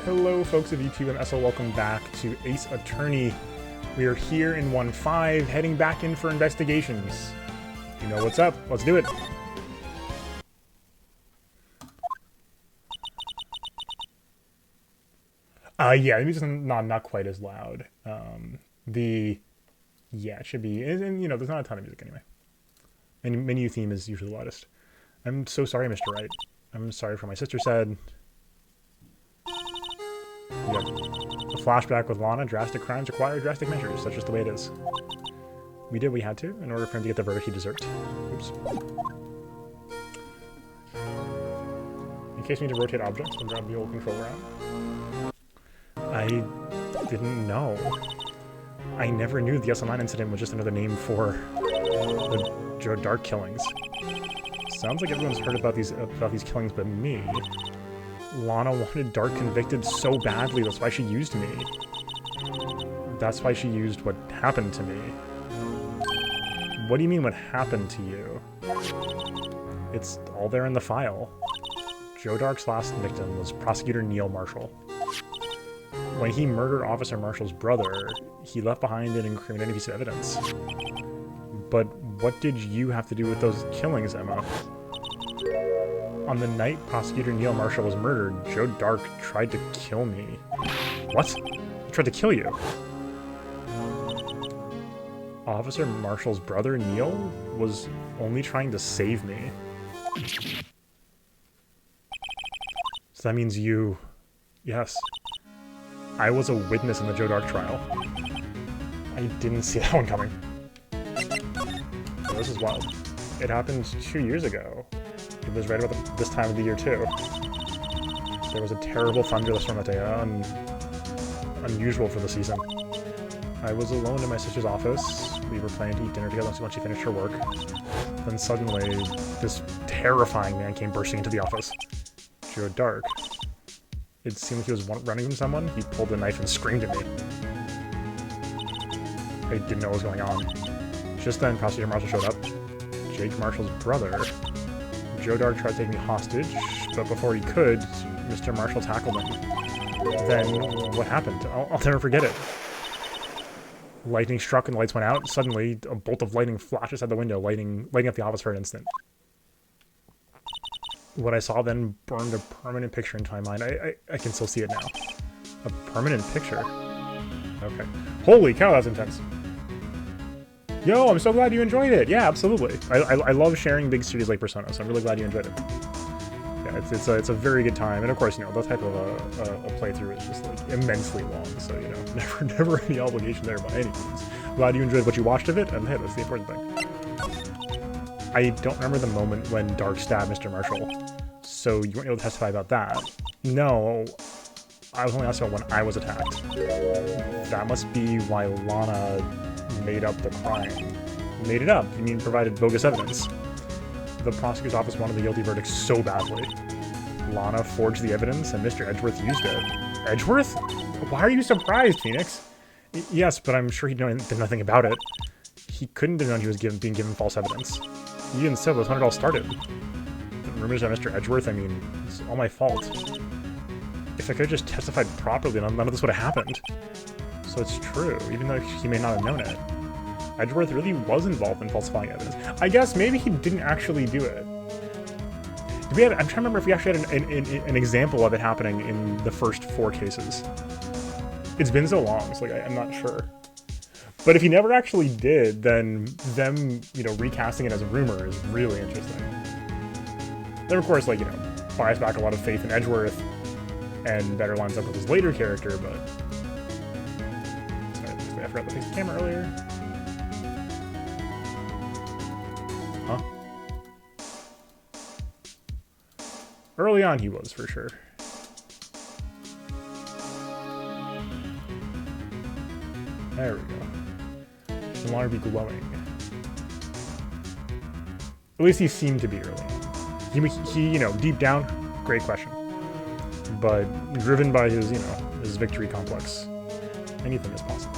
Hello folks of YouTube and SL, welcome back to Ace Attorney. We are here in 1.5, heading back in for investigations. You know what's up, let's do it. Yeah, maybe just not quite as loud. Yeah, it should be, and you know, there's not a ton of music anyway. And menu theme is usually the loudest. I'm so sorry, Mr. Wright. I'm sorry for my sister said. Yep. A flashback with Lana, drastic crimes require drastic measures. That's just the way it is. We did what we had to in order for him to get the verdict he deserved. Oops. In case we need to rotate objects, we'll grab the old controller out. I didn't know. I never knew the SL9 incident was just another name for the Joe Dark killings. Sounds like everyone's heard about these killings but me. Lana wanted Dark convicted so badly, that's why she used me. That's why she used what happened to me. What do you mean what happened to you? It's all there in the file. Joe Dark's last victim was Prosecutor Neil Marshall. When he murdered Officer Marshall's brother, he left behind an incriminating piece of evidence. But what did you have to do with those killings, Emma? On the night Prosecutor Neil Marshall was murdered, Joe Dark tried to kill me. What? He tried to kill you? Officer Marshall's brother, Neil, was only trying to save me. So that means you... Yes. I was a witness in the Joe Dark trial. I didn't see that one coming. Oh, this is wild. It happened 2 years ago. It was right about this time of the year, too. There was a terrible thunderstorm that day, unusual for the season. I was alone in my sister's office. We were planning to eat dinner together once she finished her work. Then suddenly, this terrifying man came bursting into the office. Joe Dark. It seemed like he was running from someone. He pulled the knife and screamed at me. I didn't know what was going on. Just then, Prosecutor Marshall showed up. Jake Marshall's brother. Joe Dark tried to take me hostage, but before he could, Mr. Marshall tackled him. Then, what happened? I'll never forget it. Lightning struck and the lights went out. Suddenly, a bolt of lightning flashed outside the window, lighting up the office for an instant. What I saw then burned a permanent picture into my mind. I can still see it now. A permanent picture? Okay. Holy cow, that's intense. Yo, I'm so glad you enjoyed it. Yeah, absolutely. I love sharing big series like Persona, so I'm really glad you enjoyed it. Yeah, it's a very good time, and of course, you know, that type of a playthrough is just like immensely long, so you know, never any obligation there by any means. Glad you enjoyed what you watched of it, and hey, that's the important thing. I don't remember the moment when Dark stabbed Mr. Marshall, so you weren't able to testify about that. No, I was only asked about when I was attacked. That must be why Lana made up the crime. Made it up? You mean provided bogus evidence? The prosecutor's office wanted the guilty verdict so badly. Lana forged the evidence and Mr. Edgeworth used it. Edgeworth? Why are you surprised, Phoenix? Yes, but I'm sure he did nothing about it. He couldn't have known he was being given false evidence. Even so, that's when it all started. The rumors about Mr. Edgeworth, I mean, it's all my fault. If I could have just testified properly, none of this would have happened. So it's true, even though he may not have known it. Edgeworth really was involved in falsifying evidence. I guess maybe he didn't actually do it. I'm trying to remember if we actually had an example of it happening in the first 4 cases. It's been so long, so like, I'm not sure. But if he never actually did, then them, you know, recasting it as a rumor is really interesting. Then, of course, like, you know, buys back a lot of faith in Edgeworth and better lines up with his later character, but... Sorry, I forgot to fix the camera earlier. Huh? Early on he was, for sure. There we go. No longer be glowing. At least he seemed to be early. He, you know, deep down, great question. But driven by his, you know, his victory complex, anything is possible.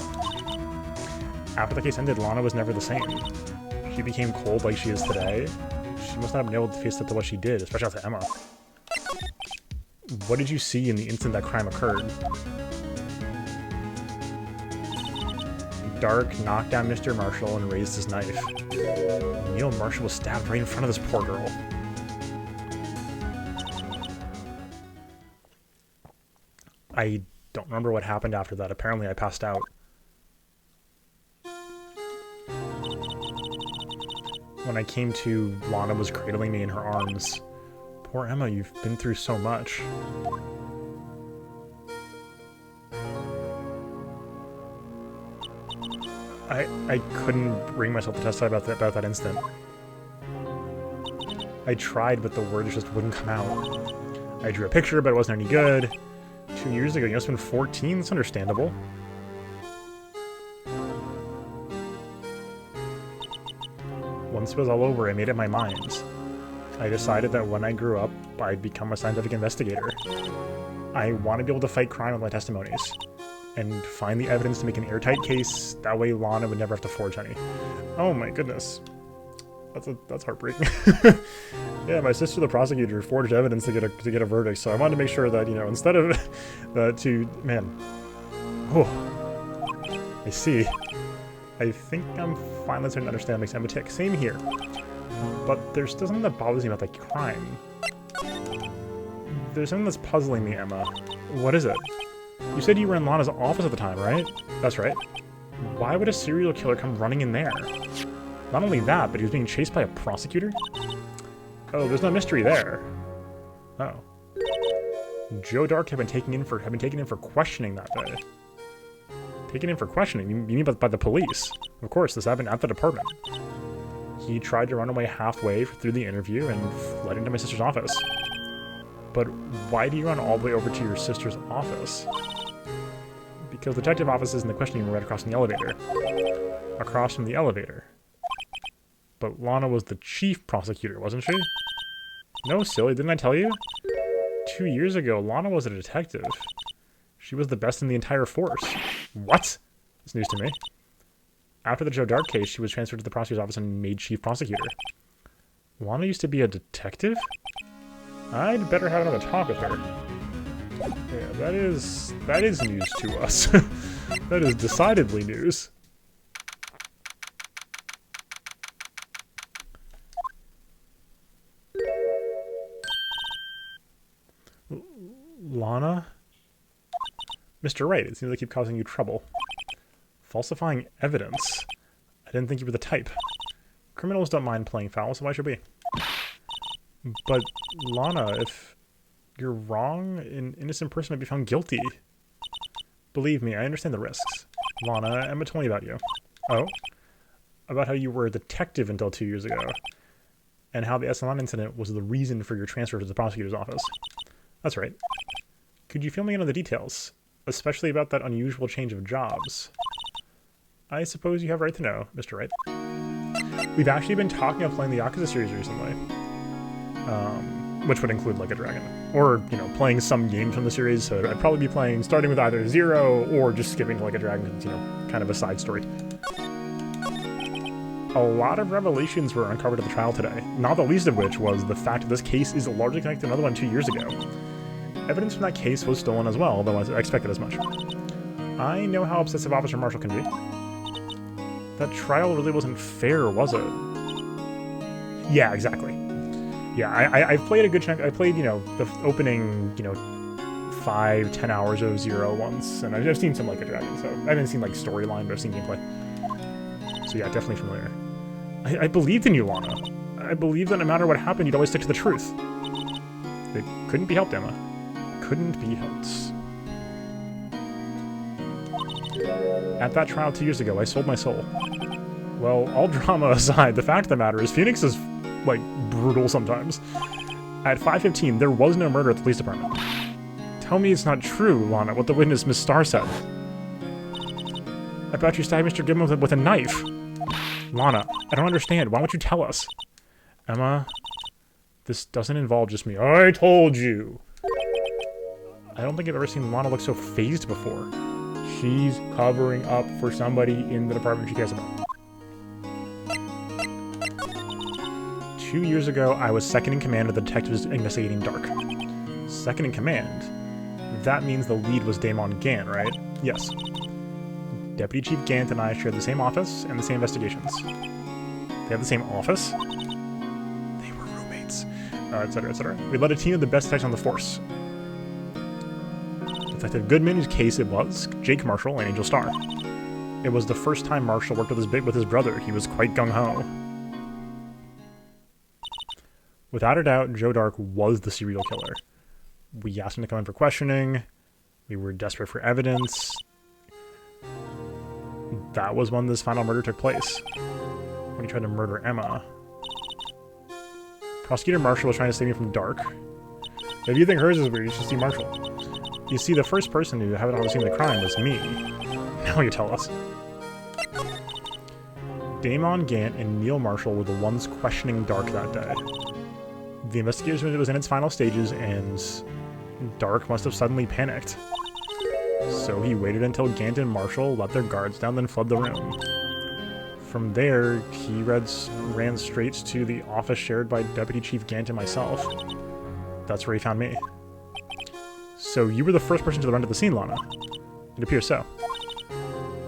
After the case ended, Lana was never the same. She became cold like she is today. She must not have been able to face up to what she did, especially to Emma. What did you see in the instant that crime occurred? Dark knocked down Mr. Marshall and raised his knife. Neil Marshall was stabbed right in front of this poor girl. I don't remember what happened after that. Apparently I passed out. When I came to, Lana was cradling me in her arms. Poor Emma, you've been through so much. I couldn't bring myself to testify about that incident. I tried, but the words just wouldn't come out. I drew a picture, but it wasn't any good. 2 years ago, you must have been 14. That's understandable. Once it was all over, I made up my mind. I decided that when I grew up, I'd become a scientific investigator. I want to be able to fight crime with my testimonies, and find the evidence to make an airtight case. That way Lana would never have to forge any. Oh my goodness. That's heartbreaking. Yeah, my sister, the prosecutor, forged evidence to get a verdict, so I wanted to make sure that, you know, instead of man. Oh, I see. I think I'm finally starting to understand what makes Emma tick. Same here. But there's still something that bothers me about that crime. There's something that's puzzling me, Emma. What is it? You said you were in Lana's office at the time, right? That's right. Why would a serial killer come running in there? Not only that, but he was being chased by a prosecutor? Oh, there's no mystery there. Oh. Joe Dark had been taken in for questioning that day. Taken in for questioning? You mean by the police? Of course, this happened at the department. He tried to run away halfway through the interview and fled into my sister's office. But why do you run all the way over to your sister's office? Because the detective office is in the questioning room right across from the elevator. Across from the elevator. But Lana was the chief prosecutor, wasn't she? No, silly, didn't I tell you? 2 years ago, Lana was a detective. She was the best in the entire force. What? It's news to me. After the Joe Dark case, she was transferred to the prosecutor's office and made chief prosecutor. Lana used to be a detective? I'd better have another talk with her. Yeah, that is news to us. That is decidedly news. Lana? Mr. Wright, it seems I keep causing you trouble. Falsifying evidence? I didn't think you were the type. Criminals don't mind playing foul, so why should we? But, Lana, if you're wrong, an innocent person might be found guilty. Believe me, I understand the risks. Lana, Emma told me about you. Oh? About how you were a detective until 2 years ago. And how the Esalen incident was the reason for your transfer to the prosecutor's office. That's right. Could you fill me in on the details? Especially about that unusual change of jobs. I suppose you have a right to know, Mr. Wright. We've actually been talking about playing the Yakuza series recently. Which would include Like a Dragon. Or, you know, playing some games from the series, so I'd probably be starting with either 0 or just skipping to Like a Dragon, because, you know, kind of a side story. A lot of revelations were uncovered at the trial today, not the least of which was the fact that this case is largely connected to another one 2 years ago. Evidence from that case was stolen as well, though I expected as much. I know how obsessive Officer Marshall can be. That trial really wasn't fair, was it? Yeah, exactly. Yeah, I played a good chunk. I played, you know, the opening, you know, 5-10 hours of 0 once, and I've seen some Like a Dragon, so I haven't seen, like, storyline, but I've seen gameplay. So yeah, definitely familiar. I believed in you, Lana. I believed that no matter what happened, you'd always stick to the truth. It couldn't be helped, Emma. Couldn't be helped. At that trial 2 years ago, I sold my soul. Well, all drama aside, the fact of the matter is Phoenix is, like, brutal sometimes. At 5:15, there was no murder at the police department. Tell me it's not true, Lana, what the witness, Miss Starr, said. I bet you stabbed Mr. Gibbon with a knife. Lana, I don't understand. Why won't you tell us? Emma, this doesn't involve just me. I told you. I don't think I've ever seen Lana look so phased before. She's covering up for somebody in the department she cares about. 2 years ago, I was second in command of the detectives investigating Dark. second in command. That means the lead was Damon Gant, right? Yes. Deputy Chief Gant and I shared the same office and the same investigations. They have the same office? They were roommates. Etc., etc. We led a team of the best detectives on the force. Detective Goodman's case it was, Jake Marshall and Angel Starr. It was the first time Marshall worked with his brother. He was quite gung-ho. Without a doubt, Joe Dark was the serial killer. We asked him to come in for questioning. We were desperate for evidence. That was when this final murder took place. When he tried to murder Emma. Prosecutor Marshall was trying to save me from Dark. If you think hers is weird, you should see Marshall. You see, the first person who haven't ever seen the crime was me. Now you tell us. Damon Gant and Neil Marshall were the ones questioning Dark that day. The investigation was in its final stages, and Dark must have suddenly panicked. So he waited until Gant and Marshall let their guards down, then fled the room. From there, he ran straight to the office shared by Deputy Chief Gant and myself. That's where he found me. So you were the first person to run to the scene, Lana. It appears so.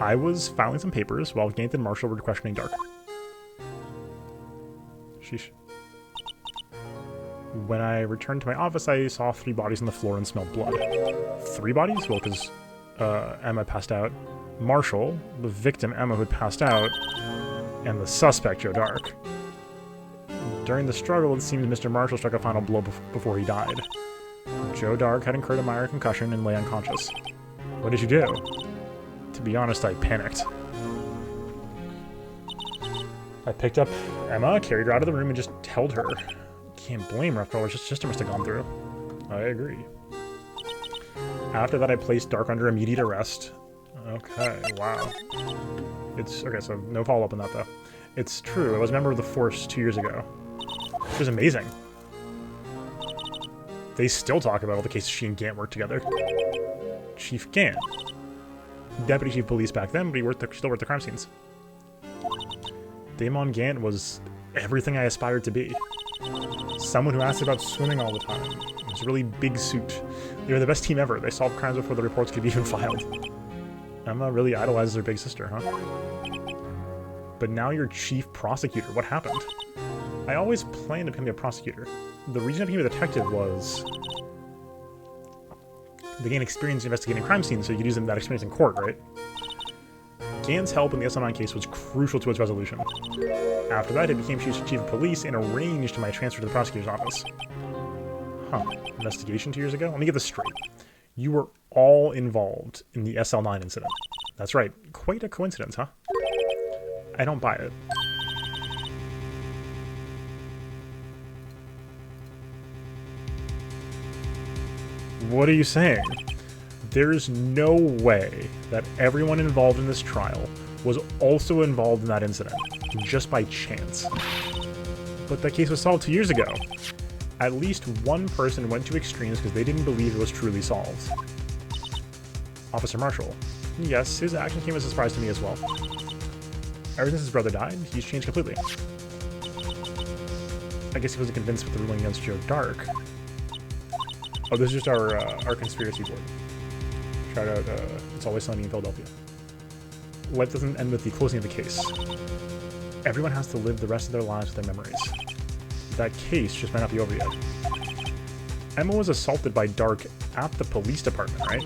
I was filing some papers while Gant and Marshall were questioning Dark. Sheesh. When I returned to my office, I saw 3 bodies on the floor and smelled blood. 3 bodies? Well, because Emma passed out. Marshall, the victim Emma who had passed out, and the suspect, Joe Dark. During the struggle, it seems Mr. Marshall struck a final blow before he died. Joe Dark had incurred a minor concussion and lay unconscious. What did you do? To be honest, I panicked. I picked up Emma, carried her out of the room, and just held her. Can't blame her after all her sister must have gone through. I agree. After that, I placed Dark under immediate arrest. Okay, wow. Okay, so no follow-up on that, though. It's true, I was a member of the Force 2 years ago. It was amazing. They still talk about all the cases she and Gant worked together. Chief Gant. Deputy Chief of Police back then, but he still worked the crime scenes. Damon Gant was everything I aspired to be. Someone who asked about swimming all the time. It was a really big suit. They were the best team ever. They solved crimes before the reports could be even filed. Emma really idolizes her big sister, huh? But now you're chief prosecutor. What happened? I always planned to become a prosecutor. The reason I became a detective was to gain experience investigating crime scenes so you could use that experience in court, right? Gant's help in the SL9 case was crucial to its resolution. After that, he became chief of police and arranged my transfer to the prosecutor's office. Huh. Investigation 2 years ago? Let me get this straight. You were all involved in the SL9 incident. That's right. Quite a coincidence, huh? I don't buy it. What are you saying? There's no way that everyone involved in this trial was also involved in that incident, just by chance. But that case was solved 2 years ago. At least one person went to extremes because they didn't believe it was truly solved. Officer Marshall. Yes, his action came as a surprise to me as well. Ever since his brother died, he's changed completely. I guess he wasn't convinced with the ruling against Joe Dark. Oh, this is just our conspiracy board. Shout out, It's Always Sunny in Philadelphia. Life doesn't end with the closing of the case. Everyone has to live the rest of their lives with their memories. That case just might not be over yet. Emma was assaulted by Dark at the police department, right?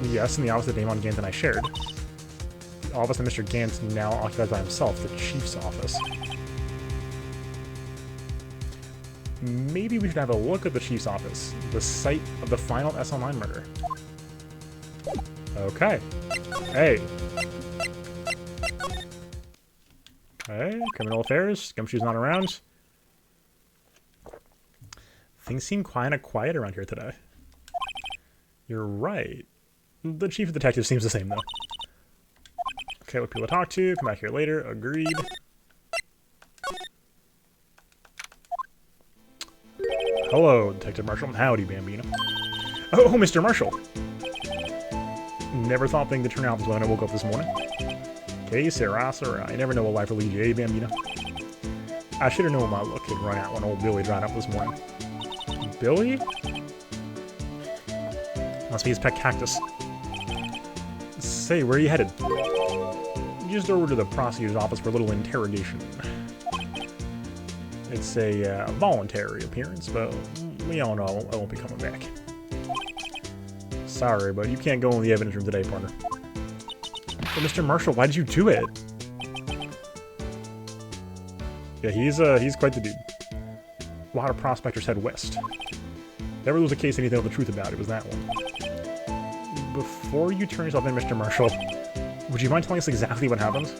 Yes, in the office that Damon Gant and I shared. The office that Mr. Gant now occupies by himself, the chief's office. Maybe we should have a look at the chief's office, the site of the final SL9 murder. Okay. Hey. Okay, criminal affairs, Gumshoe's not around. Things seem kinda quiet around here today. You're right. The chief of detectives seems the same, though. Okay, what people to talk to, come back here later, agreed. Hello, Detective Marshall. Howdy, Bambino. Oh, Mr. Marshall! Never thought things would turn out this way when I woke up this morning. Okay, Sarah, I never know what life will lead you, eh, Bambino? I should have known my luck had run out when old Billy dried up this morning. Billy? Must be his pet cactus. Say, where are you headed? Just over to the prosecutor's office for a little interrogation. It's a voluntary appearance, but we all know I won't be coming back. Sorry, but you can't go in the evidence room today, partner. But Mr. Marshall, why did you do it? Yeah, he's quite the dude. A lot of prospectors head west. If ever was a case I need to know the truth about, it was that one. Before you turn yourself in, Mr. Marshall, would you mind telling us exactly what happened?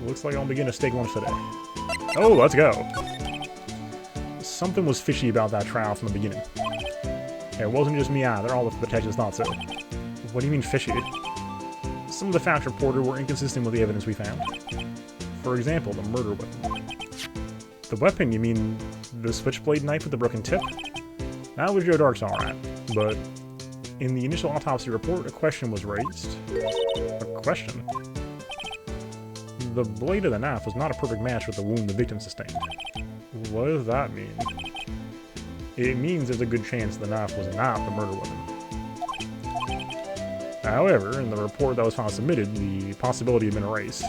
Looks like I'll begin a steak lunch today. Oh, let's go. Something was fishy about that trial from the beginning. It wasn't just me either, all the detectives thought so. What do you mean fishy? Some of the facts reported were inconsistent with the evidence we found. For example, the murder weapon. The weapon, you mean the switchblade knife with the broken tip? That was Joe Dark's alright, but in the initial autopsy report, a question was raised. A question? The blade of the knife was not a perfect match with the wound the victim sustained. What does that mean? It means there's a good chance the knife was not the murder weapon. However, in the report that was finally submitted, the possibility had been erased.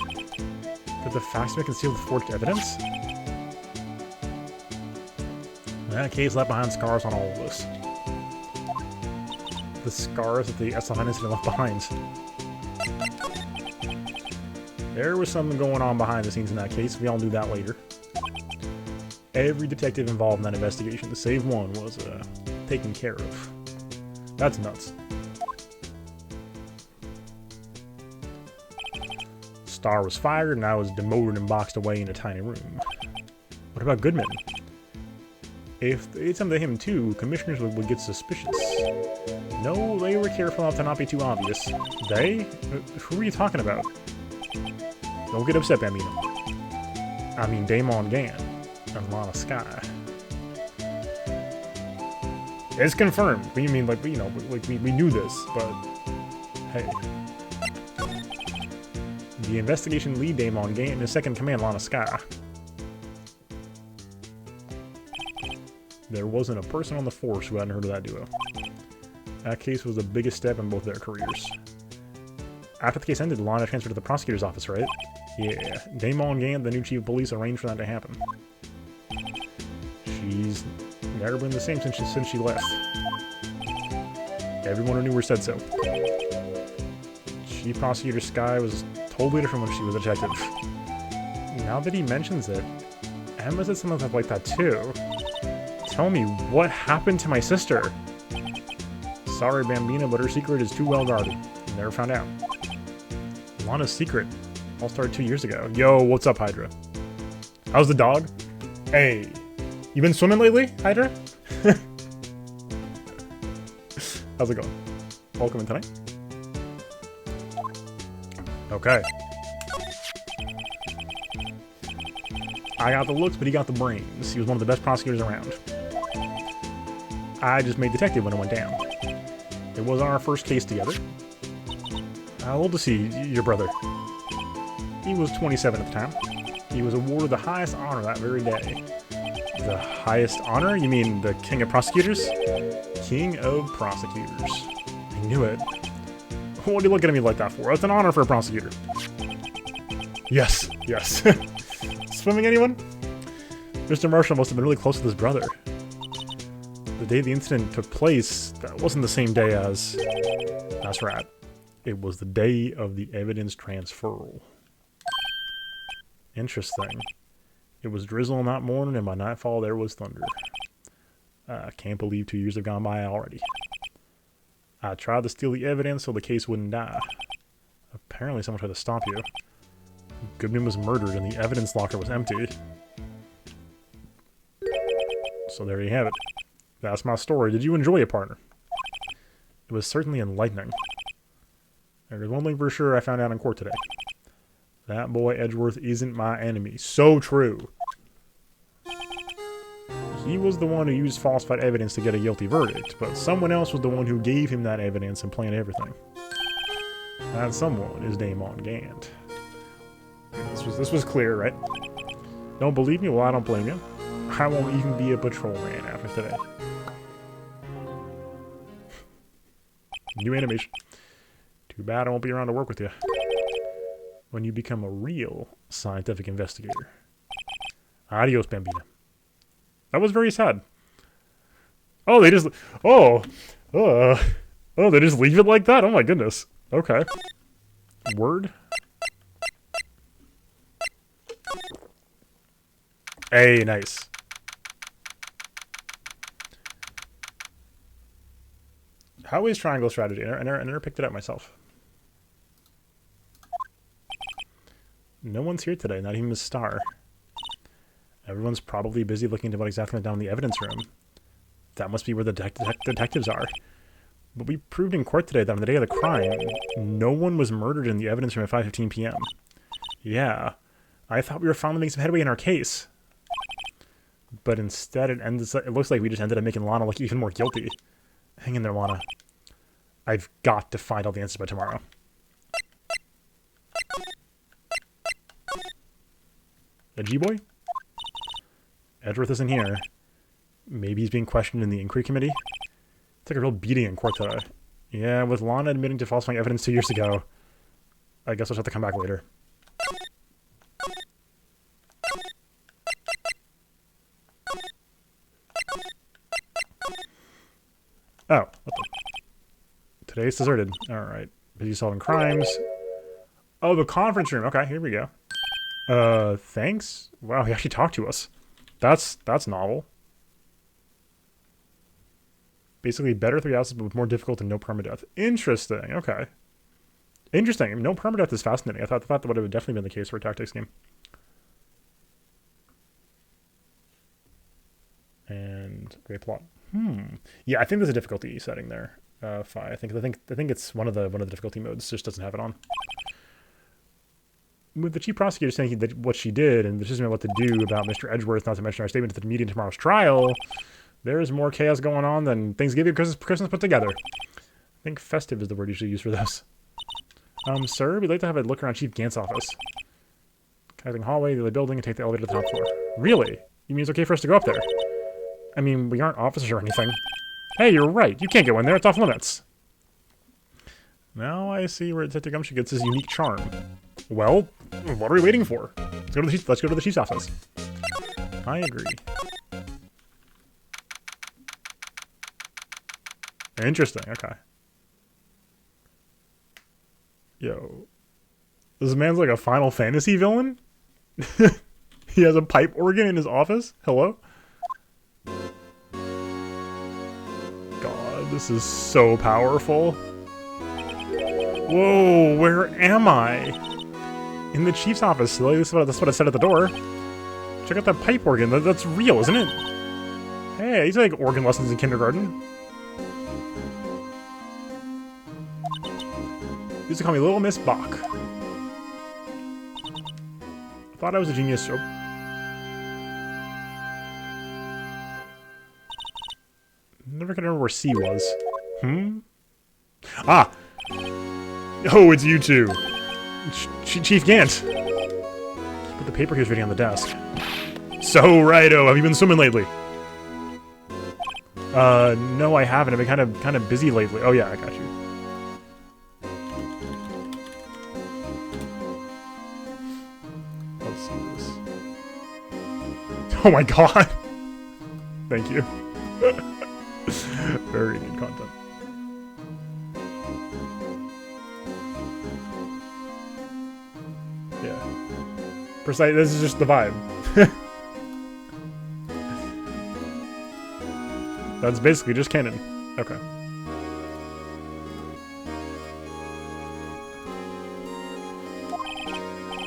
Could the facts be concealed with forged evidence? That case left behind scars on all of us. The scars that the SLN incident left behind. There was something going on behind the scenes in that case. We all knew that later. Every detective involved in that investigation, save one, was taken care of. That's nuts. Starr was fired, and I was demoted and boxed away in a tiny room. What about Goodman? If they did something to him too, commissioners would get suspicious. No, they were careful enough to not be too obvious. They? Who are you talking about? Don't get upset, Bambino. I mean Damon Gann and Lana Skye. It's confirmed. What do you mean, like, you know, like we knew this, but hey. The investigation lead Damon Gann and his second command, Lana Skye. There wasn't a person on the force who hadn't heard of that duo. That case was the biggest step in both their careers. After the case ended, Lana transferred to the prosecutor's office, right? Yeah, Damon Gann, the new chief of police, arranged for that to happen. She's never been the same since she left. Everyone who knew her said so. Chief Prosecutor Skye was totally different when she was a detective. Now that he mentions it, Emma said something like that too. Tell me, what happened to my sister? Sorry, Bambina, but her secret is too well guarded. Never found out. Lana's secret all started 2 years ago. Yo, what's up, Hydra? How's the dog? Hey, you been swimming lately, Hydra? How's it going? Welcome in tonight. Okay. I got the looks, but he got the brains. He was one of the best prosecutors around. I just made detective when it went down. It wasn't our first case together. How old is he, your brother? He was 27 at the time. He was awarded the highest honor that very day. The highest honor? You mean the King of Prosecutors? King of Prosecutors. I knew it. What are you looking at me like that for? That's an honor for a prosecutor. Yes, yes. Swimming, anyone? Mr. Marshall must have been really close with his brother. The day the incident took place, that wasn't the same day as... That's right. It was the day of the evidence transferal. Interesting. It was drizzling that morning, and by nightfall there was thunder. I can't believe 2 years have gone by already. I tried to steal the evidence so the case wouldn't die. Apparently someone tried to stop you. Goodman was murdered and the evidence locker was emptied. So there you have it. That's my story. Did you enjoy it, partner? It was certainly enlightening. There's one thing for sure I found out in court today. That boy Edgeworth isn't my enemy. So true. He was the one who used falsified evidence to get a guilty verdict, but someone else was the one who gave him that evidence and planned everything. That someone is Damon Gann. This was clear, right? Don't believe me? Well, I don't blame you. I won't even be a patrolman after today. New animation. Too bad I won't be around to work with you when you become a real scientific investigator. Adios, Bambina. That was very sad. Oh, they just... Oh! Oh, they just leave it like that? Oh my goodness. Okay. Word? Hey, nice. How is triangle strategy? I never picked it up myself. No one's here today, not even the star. Everyone's probably busy looking into what exactly went down in the evidence room. That must be where the detectives are. But we proved in court today that on the day of the crime, no one was murdered in the evidence room at 5:15 p.m. Yeah, I thought we were finally making some headway in our case. But instead, it looks like we just ended up making Lana look even more guilty. Hang in there, Lana. I've got to find all the answers by tomorrow. A G-boy? Edgeworth isn't here. Maybe he's being questioned in the inquiry committee? Took a real beating in court today. Yeah, with Lana admitting to falsifying evidence 2 years ago. I guess I'll just have to come back later. Oh, what the? Today's deserted. Alright. Busy solving crimes. Oh, the conference room. Okay, here we go. Thanks? Wow, he actually talked to us. That's novel. Basically, better 3 houses, but with more difficult and no permadeath. Interesting. Okay. Interesting. No permadeath is fascinating. I thought that would have definitely been the case for a tactics game. And great plot. Yeah, I think there's a difficulty setting there. 5. I think it's one of the difficulty modes. Just doesn't have it on. With the chief prosecutor saying that what she did and the decision about what to do about Mr. Edgeworth, not to mention our statement to the media in tomorrow's trial, there is more chaos going on than Thanksgiving and Christmas put together. I think festive is the word usually used for this. Sir, we'd like to have a look around Chief Gant's office. Connecting hallway to the building and take the elevator to the top floor. Really? You mean it's okay for us to go up there? I mean, we aren't officers or anything. Hey, you're right. You can't go in there. It's off limits. Now I see where Detective Gumshoe gets his unique charm. Well, what are we waiting for? Let's go to the chief's office. I agree. Interesting. Okay. Yo, this man's like a Final Fantasy villain. He has a pipe organ in his office. Hello. God, this is so powerful. Whoa, where am I? In the chief's office, silly. That's what I said at the door. Check out that pipe organ. That's real, isn't it? Hey, these are like organ lessons in kindergarten. They used to call me Little Miss Bach. I thought I was a genius. Oh. Never could remember where C was. Ah! Oh, it's you two. Chief Gant. Put the paper he was reading on the desk. So, righto, have you been swimming lately? No, I haven't. I've been kind of busy lately. Oh yeah, I got you. Let's see this. Oh my god! Thank you. Very good content. Yeah. Precise. This is just the vibe. That's basically just canon. Okay.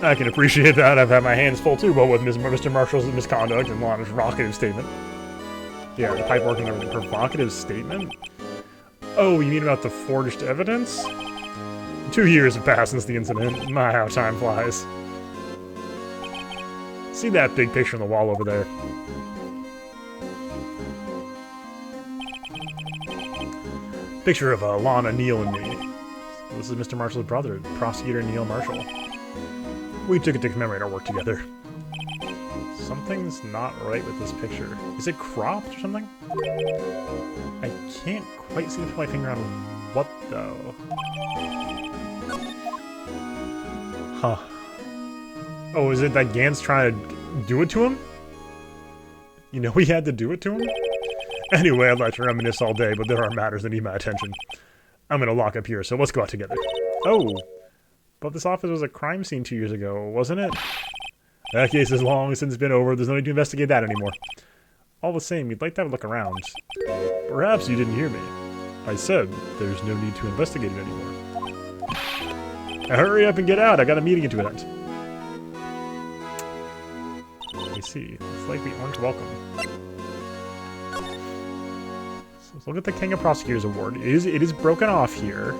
I can appreciate that. I've had my hands full too, but with Mr. Marshall's misconduct and Lana's provocative statement. Yeah, the pipe working over the provocative statement? Oh, you mean about the forged evidence? 2 years have passed since the incident. My, how time flies. See that big picture on the wall over there? Picture of Lana, Neil, and me. This is Mr. Marshall's brother, Prosecutor Neil Marshall. We took it to commemorate our work together. Something's not right with this picture. Is it cropped or something? I can't quite seem to put my finger on What though? Huh. Oh, is it that Gant's trying to do it to him? You know he had to do it to him? Anyway, I'd like to reminisce all day, but there are matters that need my attention. I'm gonna lock up here, so let's go out together. Oh! But this office was a crime scene 2 years ago, wasn't it? That case is long since been over, there's no need to investigate that anymore. All the same, you'd like to have a look around. Perhaps you didn't hear me. I said, there's no need to investigate it anymore. Hurry up and get out, I got a meeting to attend. I see, it's like we aren't welcome. So let's look at the King of Prosecutors Award. It is broken off here.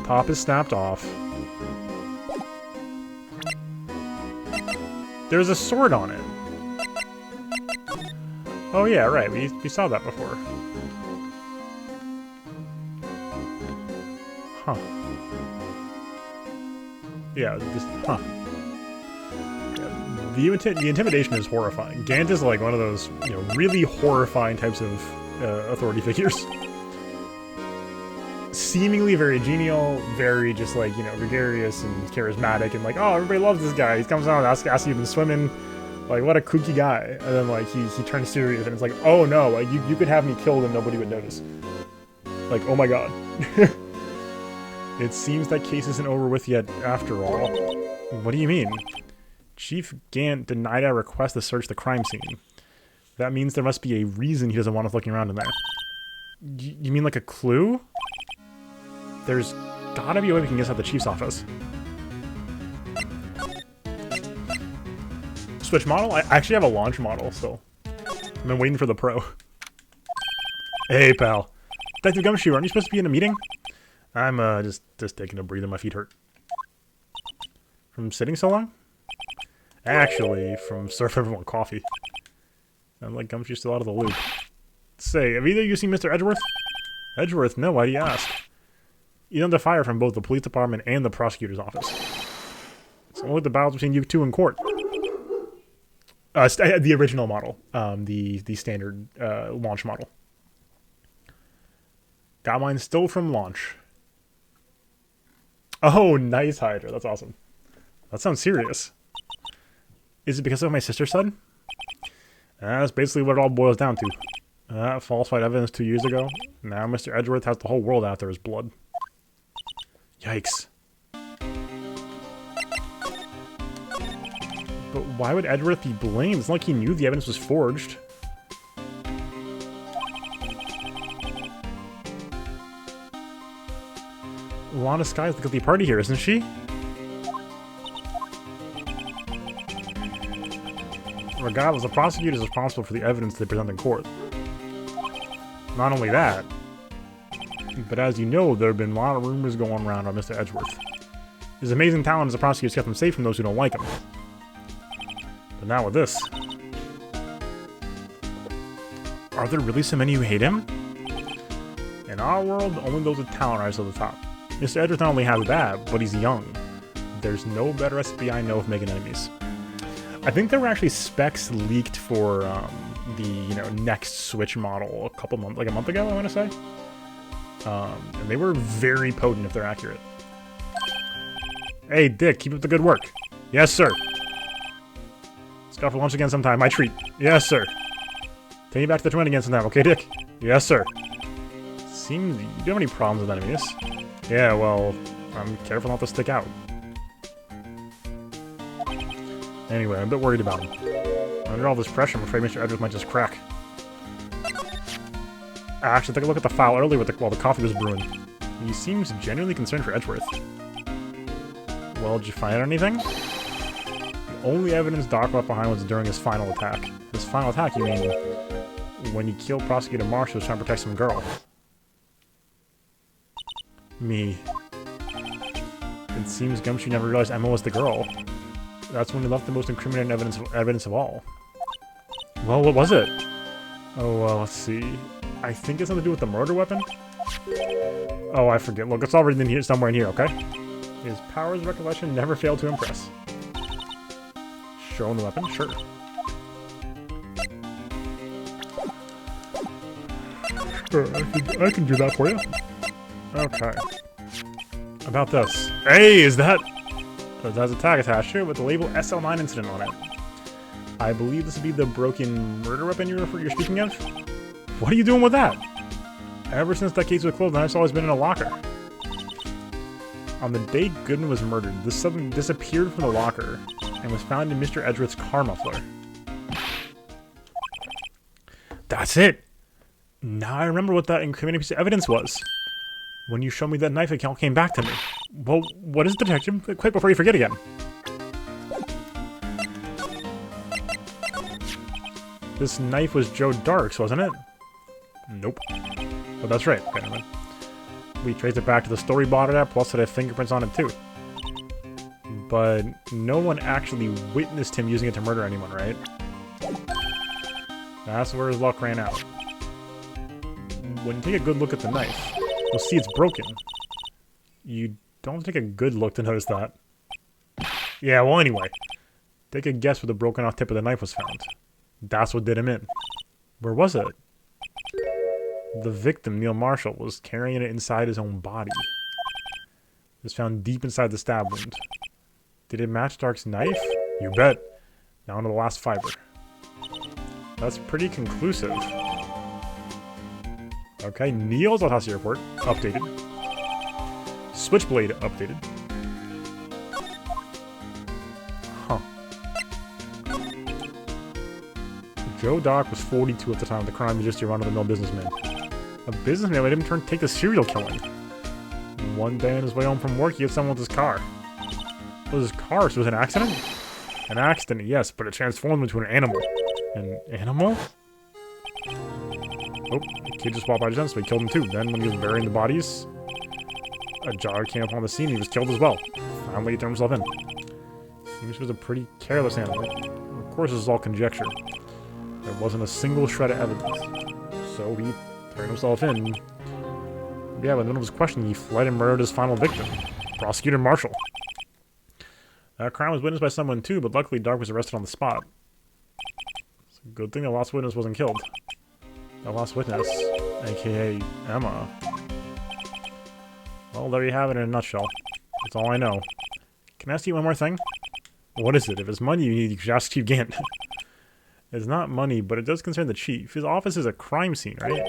Top is snapped off. There's a sword on it. Oh yeah, right, we saw that before. Huh. Yeah, huh. Yeah, the intimidation is horrifying. Gant is like one of those, you know, really horrifying types of authority figures. Seemingly very genial, very just like, you know, gregarious and charismatic, and like, oh, everybody loves this guy. He comes out and asks you if you've been swimming. Like, what a kooky guy. And then, like, he turns serious, and it's like, oh no, like, you could have me killed and nobody would notice. Like, oh my god. It seems that case isn't over with yet, after all. What do you mean? Chief Gant denied our request to search the crime scene. That means there must be a reason he doesn't want us looking around in there. You mean like a clue? There's gotta be a way we can guess out the chief's office. Switch model? I actually have a launch model still. I've been waiting for the pro. Hey, pal. Detective Gumshoe, aren't you supposed to be in a meeting? I'm just taking a breather. My feet hurt. From sitting so long? Actually, from serving everyone coffee. I'm like Gumshoe's still out of the loop. Say, have either of you seen Mr. Edgeworth? Edgeworth? No, why do you ask? He's under fire from both the police department and the prosecutor's office. It's only the battles between you two in court. The original model. The standard launch model. Got mine still from launch. Oh, nice Hydra. That's awesome. That sounds serious. Is it because of my sister's son? That's basically what it all boils down to. Falsified evidence 2 years ago. Now Mr. Edgeworth has the whole world after his blood. Yikes. But why would Edgeworth be blamed? It's not like he knew the evidence was forged. Lana Sky is the guilty party here, isn't she? Regardless, the prosecutor is responsible for the evidence they present in court. Not only that, but as you know, there have been a lot of rumors going around on Mr. Edgeworth. His amazing talent as a prosecutor has kept him safe from those who don't like him. But now with this... Are there really so many who hate him? In our world, only those with talent rise to the top. Mr. Edgeworth not only has that, but he's young. There's no better recipe I know of making enemies. I think there were actually specs leaked for the next Switch model a month ago, I want to say. And they were very potent if they're accurate. Hey, Dick, keep up the good work. Yes, sir. Let's go for lunch again sometime. My treat. Yes, sir. Take you back to the twin again sometime, okay, Dick? Yes, sir. Seems you don't have any problems with enemies. Yeah, well, I'm careful not to stick out. Anyway, I'm a bit worried about him. Under all this pressure, I'm afraid Mr. Edgeworth might just crack. I actually took a look at the file earlier while the coffee was brewing. He seems genuinely concerned for Edgeworth. Well, did you find anything? The only evidence Doc left behind was during his final attack. His final attack, you mean when he killed Prosecutor Marsh who was trying to protect some girl? Me. It seems Gumshoe never realized Emma was the girl. That's when he left the most incriminating evidence of all. Well, what was it? Oh, well, let's see. I think it's something to do with the murder weapon? Oh, I forget. Look, it's all written in here, somewhere in here, okay? His powers of recollection never failed to impress. Show him the weapon? Sure. Sure, I can do that for you. Okay. About this. Hey, is that... It has a tag attached to it with the label SL9 incident on it. I believe this would be the broken murder weapon you're speaking of? What are you doing with that? Ever since that case was closed, the knife's always been in a locker. On the day Goodman was murdered, this suddenly disappeared from the locker and was found in Mr. Edgeworth's car muffler. That's it! Now I remember what that incriminating piece of evidence was. When you showed me that knife, it all came back to me. Well, what is it, detective? Quick before you forget again. This knife was Joe Dark's, wasn't it? Nope. Oh, that's right. Okay, never mind. We traced it back to the store we bought it at, plus it had fingerprints on it too. But no one actually witnessed him using it to murder anyone, right? That's where his luck ran out. When you take a good look at the knife, you'll see it's broken. You don't take a good look to notice that. Yeah, well anyway. Take a guess where the broken off tip of the knife was found. That's what did him in. Where was it? The victim, Neil Marshall, was carrying it inside his own body. It was found deep inside the stab wound. Did it match Dark's knife? You bet. Down to the last fiber. That's pretty conclusive. Okay, Neil's autopsy report, updated. Switchblade, updated. Huh. Joe Dock was 42 at the time of the crime, just a run-of-the-mill businessman. A businessman let him take to serial killing. One day on his way home from work, he hit someone with his car. It was his car, so it was an accident? An accident, yes, but it transformed into an animal. An animal? Oh, the kid just walked by his end, so he killed him too. Then, when he was burying the bodies, a jogger came up on the scene and he was killed as well. Finally, he turned himself in. Seems he was a pretty careless animal. Of course, this is all conjecture. There wasn't a single shred of evidence. So he turned himself in. Yeah, but in the middle of his questioning, he fled and murdered his final victim, Prosecutor Marshall. That crime was witnessed by someone too, but luckily Dark was arrested on the spot. It's a good thing the last witness wasn't killed. The last witness, aka Emma. Well, there you have it in a nutshell. That's all I know. Can I ask you one more thing? What is it? If it's money you need, you should ask Chief Gant. It's not money, but it does concern the chief. His office is a crime scene, right?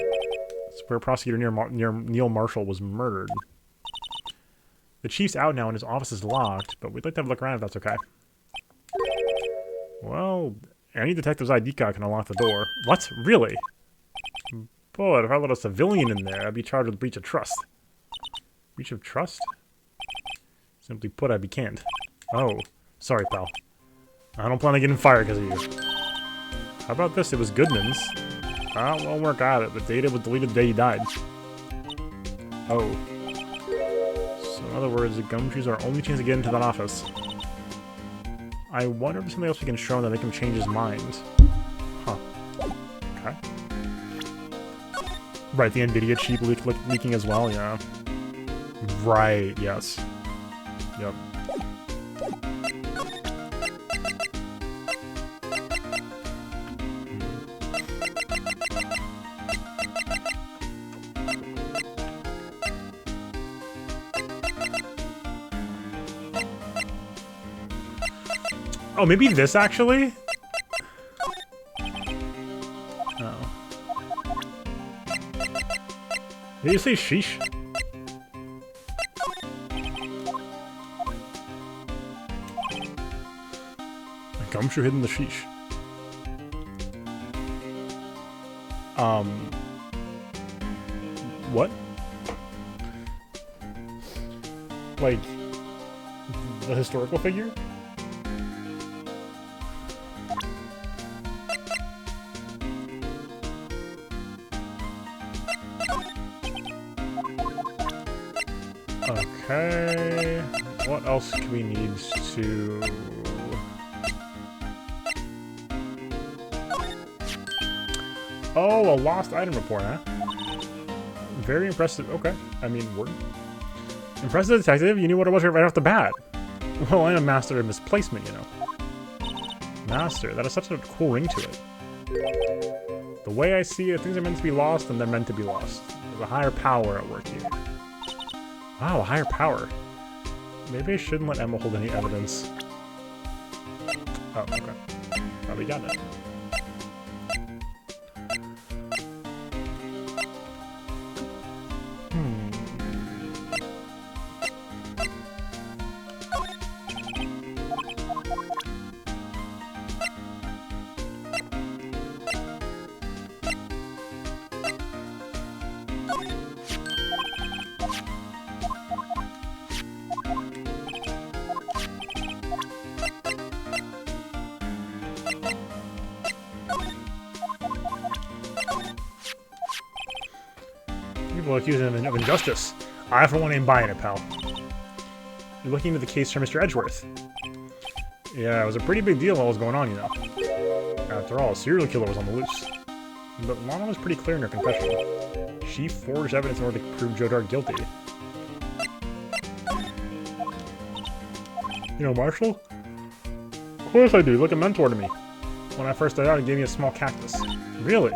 It's where Prosecutor Neil Marshall was murdered. The chief's out now and his office is locked, but we'd like to have a look around if that's okay. Well, any detective's ID card can unlock the door. What? Really? But if I let a civilian in there, I'd be charged with breach of trust. Breach of trust? Simply put, I'd be canned. Oh, sorry, pal. I don't plan on getting fired because of you. How about this? It was Goodman's. Won't work out it. The data was deleted the day he died. Oh. So in other words, the gumshoes are our only chance to get into that office. I wonder if there's something else we can show him that make him change his mind. Huh. Okay. Right, the NVIDIA chip leaking as well, yeah. Right, yes. Yep. Oh, maybe this actually? Oh. Did you say sheesh? A gumshoe hidden the sheesh. What? Like, the historical figure? Okay, what else do we need to... Oh, a lost item report, huh? Very impressive. Okay, I mean, word. Impressive detective, you knew what it was right off the bat. Well, I'm a master of misplacement, you know. Master, that has such a cool ring to it. The way I see it, things are meant to be lost, and they're meant to be lost. There's a higher power at work here. Wow, a higher power. Maybe I shouldn't let Emma hold any evidence. Oh, okay. Probably got it. People accuse him of injustice. I, for one, ain't buying it, pal. You're looking into the case for Mr. Edgeworth. Yeah, it was a pretty big deal what was going on, you know. After all, a serial killer was on the loose. But Lana was pretty clear in her confession. She forged evidence in order to prove Joe Dart guilty. You know Marshall? Of course I do. He's like a mentor to me. When I first started out, he gave me a small cactus. Really?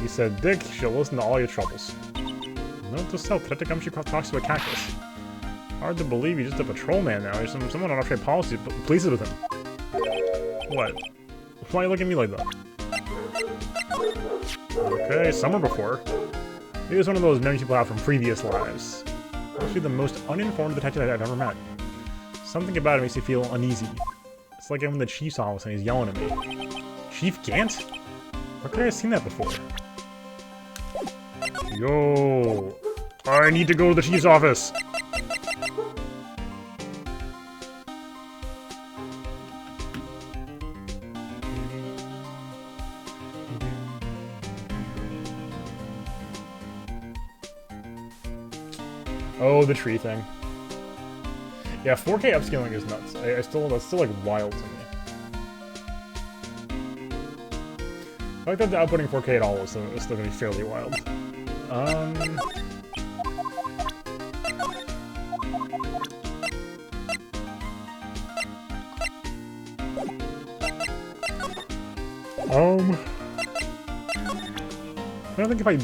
He said, Dick, she'll listen to all your troubles. Note to self, Detective Gumshoe talks to a cactus. Hard to believe he's just a patrolman now. There's someone on our policy pleases with him. What? Why are you looking at me like that? Okay, summer before. He was one of those memories people have from previous lives. Actually the most uninformed detective I've ever met. Something about it makes me feel uneasy. It's like I'm in the chief's office and he's yelling at me. Chief Gant? Where could I have seen that before? Yo! I need to go to the chief's office! Oh, the tree thing. Yeah, 4K upscaling is nuts. That's still like wild to me. I like that the outputting 4K at all is still gonna be fairly wild. I don't think if I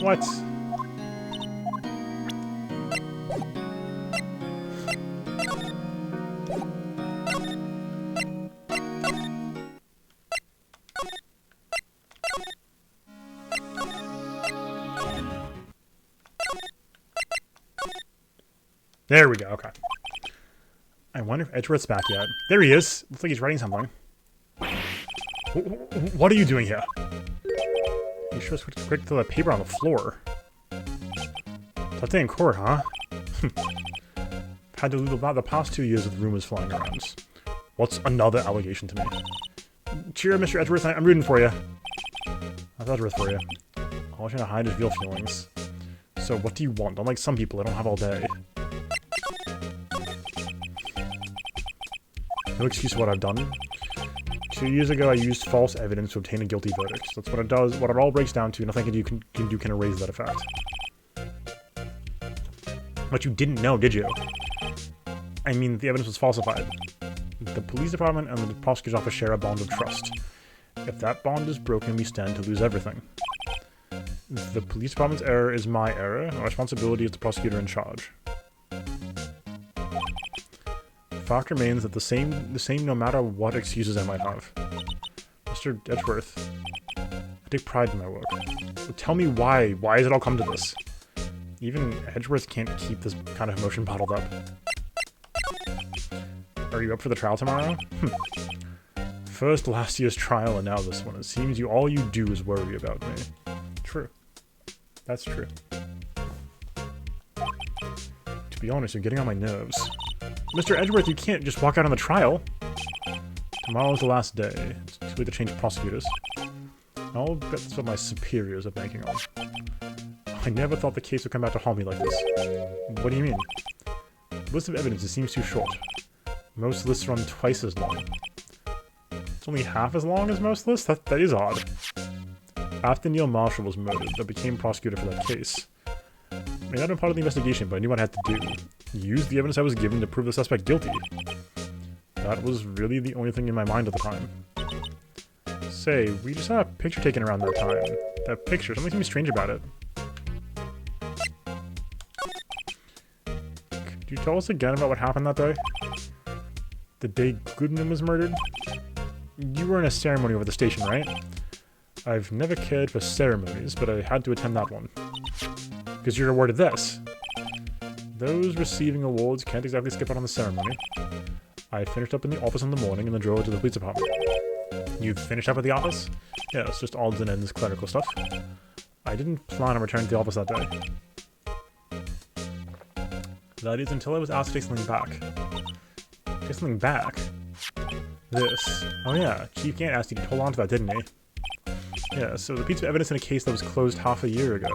What? There we go, okay. I wonder if Edgeworth's back yet. There he is! Looks like he's writing something. What are you doing here? You sure switched quick to the paper on the floor. Tough day in court, huh? Had to live about the past 2 years with rumors flying around. What's another allegation to me? Cheer up, Mr. Edgeworth, I'm rooting for you. That's Edgeworth for you. All trying to hide his real feelings. So what do you want? Unlike some people, I don't have all day. No excuse for what I've done. 2 years ago, I used false evidence to obtain a guilty verdict. That's what it does. What it all breaks down to. Nothing you can do can erase that effect. But you didn't know, did you? I mean, the evidence was falsified. The police department and the prosecutor's office share a bond of trust. If that bond is broken, we stand to lose everything. The police department's error is my error. Our responsibility is the prosecutor in charge. The fact remains that the same no matter what excuses I might have. Mr. Edgeworth, I take pride in my work. So tell me why. Why has it all come to this? Even Edgeworth can't keep this kind of emotion bottled up. Are you up for the trial tomorrow? First last year's trial and now this one. It seems all you do is worry about me. True. That's true. To be honest, you're getting on my nerves. Mr. Edgeworth, you can't just walk out on the trial. Tomorrow's the last day. It's too late to change prosecutors. I'll bet that's what my superiors are banking on. I never thought the case would come out to haunt me like this. What do you mean? The list of evidence, it seems too short. Most lists run twice as long. It's only half as long as most lists? That is odd. After Neil Marshall was murdered, I became prosecutor for that case. I may not have been part of the investigation, but I knew what I had to do. Use the evidence I was given to prove the suspect guilty. That was really the only thing in my mind at the time. Say, we just saw a picture taken around that time. That picture, something seems strange about it. Could you tell us again about what happened that day? The day Goodman was murdered? You were in a ceremony over the station, right? I've never cared for ceremonies, but I had to attend that one. Because you're awarded this. Those receiving awards can't exactly skip out on the ceremony. I finished up in the office in the morning and then drove to the police department. You finished up at the office? Yeah, it's just odds and ends clerical stuff. I didn't plan on returning to the office that day. That is until I was asked to take something back. Take something back? This. Oh yeah, Chief Gant asked you to hold on to that, didn't he? Yeah, so the piece of evidence in a case that was closed half a year ago.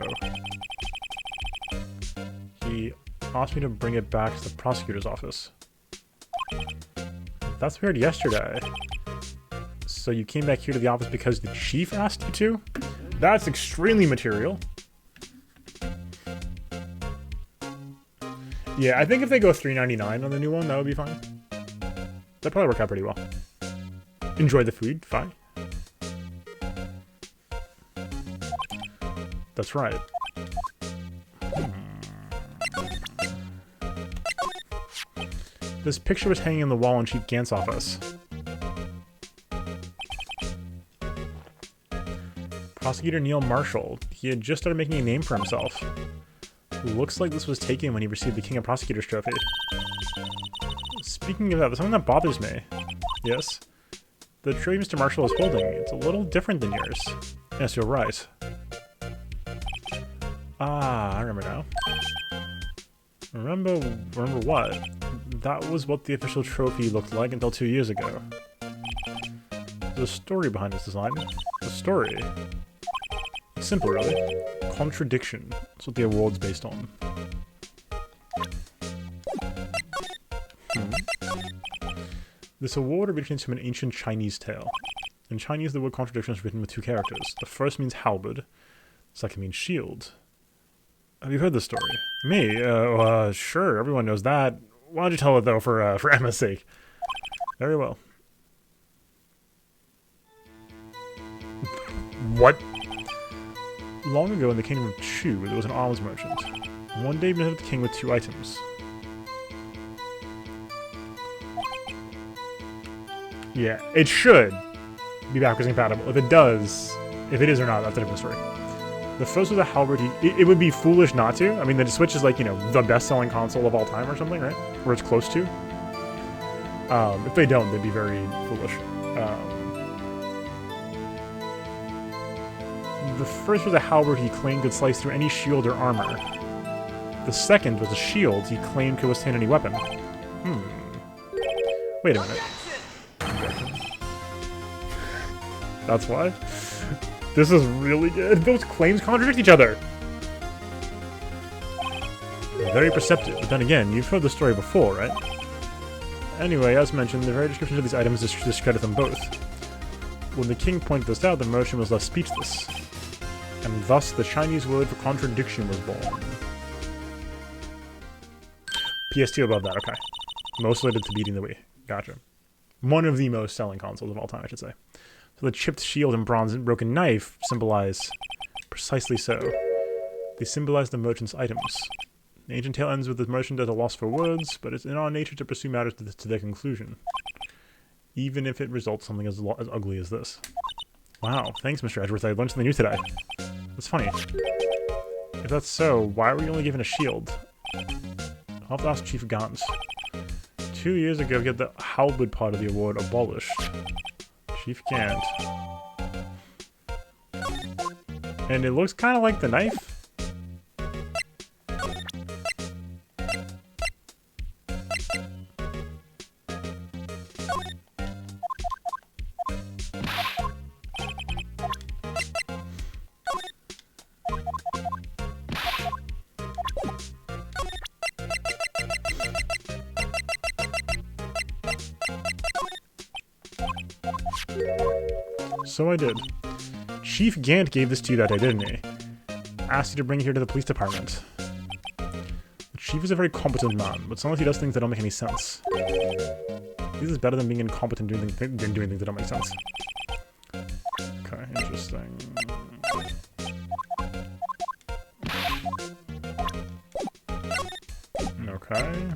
He asked me to bring it back to the prosecutor's office. That's weird yesterday. So you came back here to the office because the chief asked you to? That's extremely material. Yeah, I think if they go $3.99 on the new one, that would be fine. That'd probably work out pretty well. Enjoy the food, fine. That's right. This picture was hanging on the wall in Chief Gant's office. Prosecutor Neil Marshall. He had just started making a name for himself. Looks like this was taken when he received the King of Prosecutors trophy. Speaking of that, there's something that bothers me. Yes? The trophy Mr. Marshall is holding, it's a little different than yours. Yes, you're right. Ah, I remember now. Remember what? That was what the official trophy looked like until 2 years ago. There's a story behind this design. The story? It's simple, really. Contradiction. That's what the award's based on. This award originates from an ancient Chinese tale. In Chinese, the word contradiction is written with two characters. The first means halberd, the second means shield. Have you heard this story? Me? Sure, everyone knows that. Why don't you tell it, though, for Emma's sake? Very well. What? Long ago in the kingdom of Chu, there was an arms merchant. One day he presented the king with two items. Yeah, it should be backwards compatible. If it is or not, that's a different story. The first was a halberd. It would be foolish not to. I mean, the Switch is like, you know, the best-selling console of all time or something, right? Or it's close to. If they don't, they'd be very foolish. The first was a halberd he claimed could slice through any shield or armor. The second was a shield he claimed could withstand any weapon. Wait a minute. That's why? This is really good. Those claims contradict each other. Very perceptive, but then again, you've heard the story before, right? Anyway, as mentioned, the very descriptions of these items discredit them both. When the king pointed this out, the merchant was left speechless. And thus, the Chinese word for contradiction was born. PS2 above that, okay. Most related to beating the Wii. Gotcha. One of the most selling consoles of all time, I should say. So the chipped shield and bronze and broken knife symbolize precisely so. They symbolize the merchant's items. The ancient tale ends with the merchant at a loss for words, but it's in our nature to pursue matters to their conclusion. Even if it results in something as ugly as this. Wow, thanks, Mr. Edgeworth. I learned something new today. That's funny. If that's so, why were you only given a shield? I'll have to ask Chief Gans. 2 years ago, we had the halberd part of the award abolished. Chief Gant. And it looks kind of like the knife. So I did. Chief Gant gave this to you that day, didn't he? Asked you to bring it here to the police department. The chief is a very competent man, but sometimes he does things that don't make any sense. This is better than being incompetent doing things that don't make sense. Okay, interesting. Okay.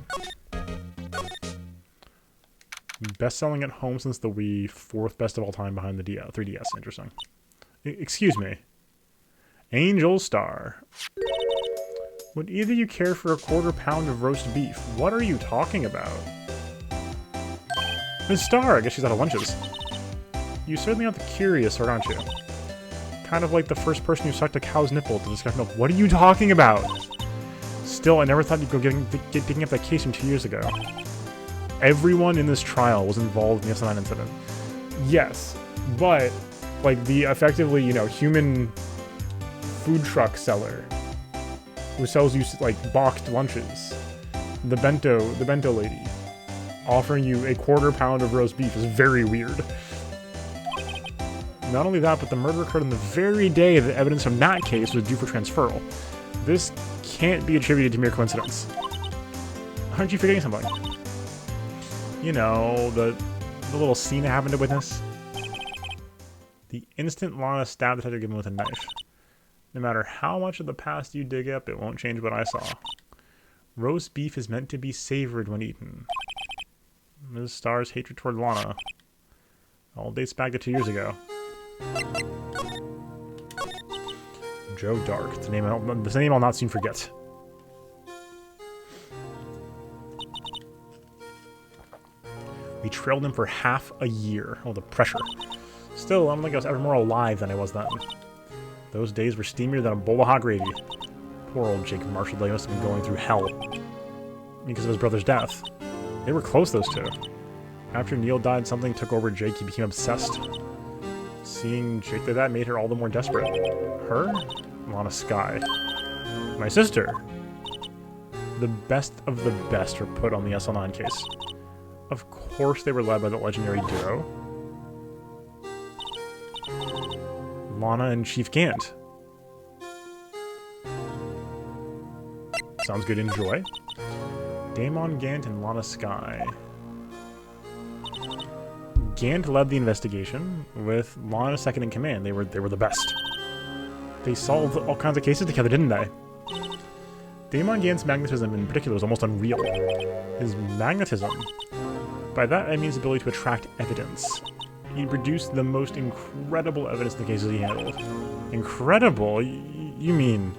Best-selling at home since the Wii, 4th best of all time behind the 3DS. Interesting. Excuse me. Angel Star. Would either of you care for a quarter pound of roast beef? What are you talking about? Miss Star, I guess she's out of lunches. You certainly aren't the curious sort, aren't you? Kind of like the first person who sucked a cow's nipple to discover milk. What are you talking about? Still, I never thought you'd go digging up that case from 2 years ago. Everyone in this trial was involved in the SN9 incident. Yes, but like the effectively, you know, human food truck seller who sells you like boxed lunches, the bento lady offering you a quarter pound of roast beef is very weird. Not only that, but the murder occurred on the very day that evidence from that case was due for transferal. This can't be attributed to mere coincidence. Aren't you forgetting something? You know, the little scene I happened to witness? The instant Lana stabbed the detective given with a knife. No matter how much of the past you dig up, it won't change what I saw. Roast beef is meant to be savored when eaten. Ms. Star's hatred toward Lana all dates back to 2 years ago. Joe Dark, the name I'll not soon forget. We trailed him for half a year. Oh, the pressure. Still, I don't think I was ever more alive than I was then. Those days were steamier than a bowl of hot gravy. Poor old Jake Marshall, they must have been going through hell because of his brother's death. They were close, those two. After Neil died, something took over Jake. He became obsessed. Seeing Jake like that made her all the more desperate. Her? Lana Skye. My sister. The best of the best were put on the SL9 case. Of course they were led by the legendary duo. Lana and Chief Gant. Sounds good, enjoy. Damon Gant and Lana Skye. Gant led the investigation, with Lana second in command. They were the best. They solved all kinds of cases together, didn't they? Damon Gant's magnetism in particular was almost unreal. His magnetism. By that I mean his ability to attract evidence. He produced the most incredible evidence in the cases he handled. Incredible? You mean...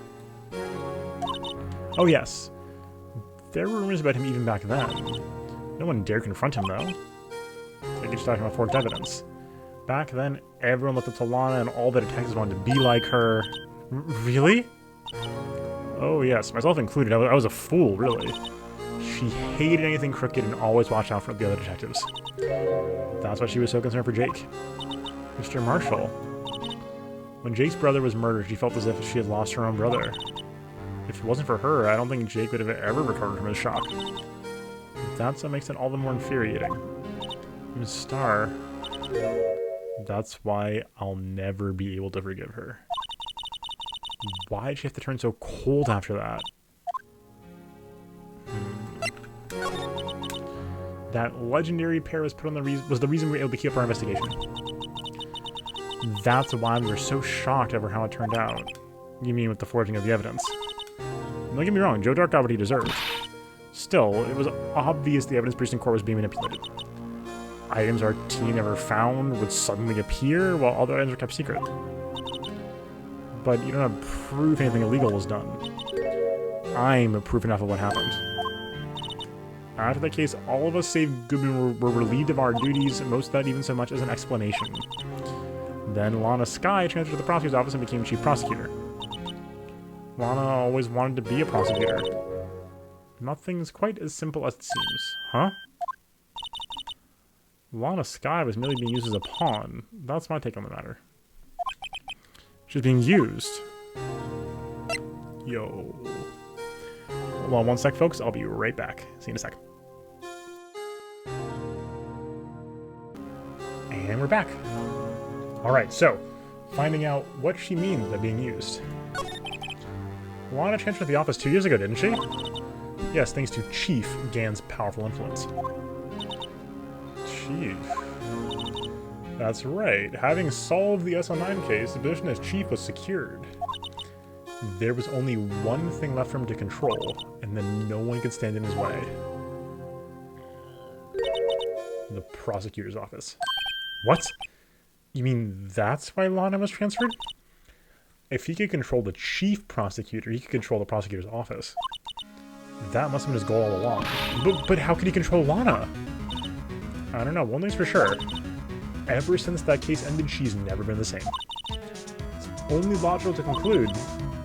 Oh yes. There were rumors about him even back then. No one dared confront him, though. Like he's talking about forged evidence. Back then, everyone looked up to Lana and all the detectives wanted to be like her. Really? Oh yes, myself included. I was a fool, really. She hated anything crooked and always watched out for the other detectives. That's why she was so concerned for Jake. Mr. Marshall. When Jake's brother was murdered, she felt as if she had lost her own brother. If it wasn't for her, I don't think Jake would have ever recovered from his shock. That's what makes it all the more infuriating. Miss Star. That's why I'll never be able to forgive her. Why did she have to turn so cold after that? That legendary pair was put on the reason we were able to keep up our investigation. That's why we were so shocked over how it turned out. You mean with the forging of the evidence? Don't get me wrong, Joe Dark got what he deserved. Still, it was obvious the evidence produced in court was being manipulated. Items our team never found would suddenly appear, while other items were kept secret. But you don't have proof anything illegal was done. I'm proof enough of what happened. After that case, all of us save Goodman were relieved of our duties, most of that even so much as an explanation. Then Lana Skye transferred to the prosecutor's office and became chief prosecutor. Lana always wanted to be a prosecutor. Nothing's quite as simple as it seems. Huh? Lana Skye was merely being used as a pawn. That's my take on the matter. She was being used. Yo. Hold on one sec, folks. I'll be right back. See you in a sec. And we're back. Alright, so, finding out what she means by being used. Lana transferred to the office 2 years ago, didn't she? Yes, thanks to Chief, Gan's powerful influence. Chief? That's right. Having solved the SL9 case, the position as Chief was secured. There was only one thing left for him to control, and then no one could stand in his way. The prosecutor's office. What? You mean that's why Lana was transferred? If he could control the chief prosecutor, he could control the prosecutor's office. That must have been his goal all along. But how could he control Lana? I don't know, one thing's for sure. Ever since that case ended, she's never been the same. It's only logical to conclude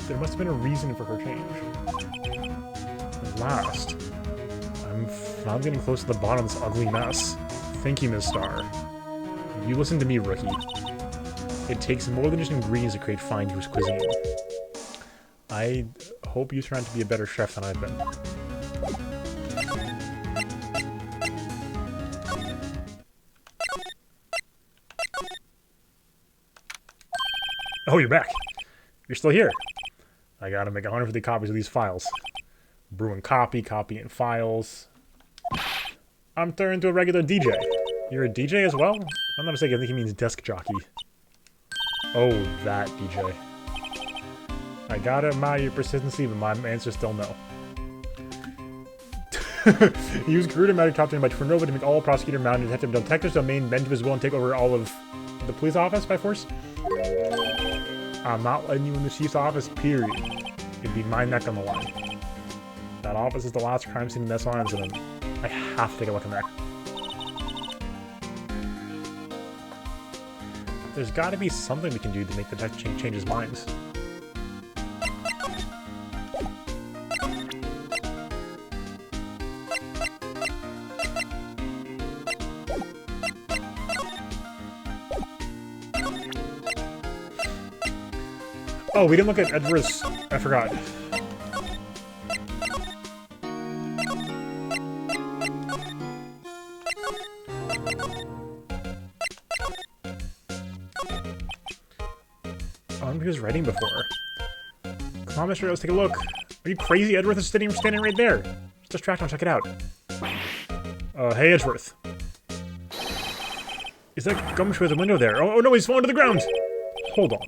there must have been a reason for her change. At last, I'm finally getting close to the bottom of this ugly mess. Thank you, Ms. Starr. You listen to me, rookie. It takes more than just ingredients to create fine Jewish cuisine. I hope you turn out to be a better chef than I've been. Oh, you're back. You're still here. I gotta make 150 copies of these files. Brew and copy and files. I'm turning into a regular DJ. You're a DJ as well? I'm not mistaken, I think he means desk jockey. Oh, that DJ. I gotta admire your persistency, but my answer's still no. Use crude amount of by Turnova to make all prosecutor mounted detectives domain bend to his will and take over all of the police office by force? I'm not letting you in the chief's office, period. It'd be my neck on the line. That office is the last crime scene in this incident. I have to take a look in there. There's gotta be something we can do to make the detective change his mind. Oh, we didn't look at Edward's... I forgot. He was writing before. Come on, Mr. Let's take a look. Are you crazy? Edgeworth is standing right there. Just distract him, check it out. Hey, Edgeworth. Is that gumshoe at the window there? Oh no, he's falling to the ground! Hold on.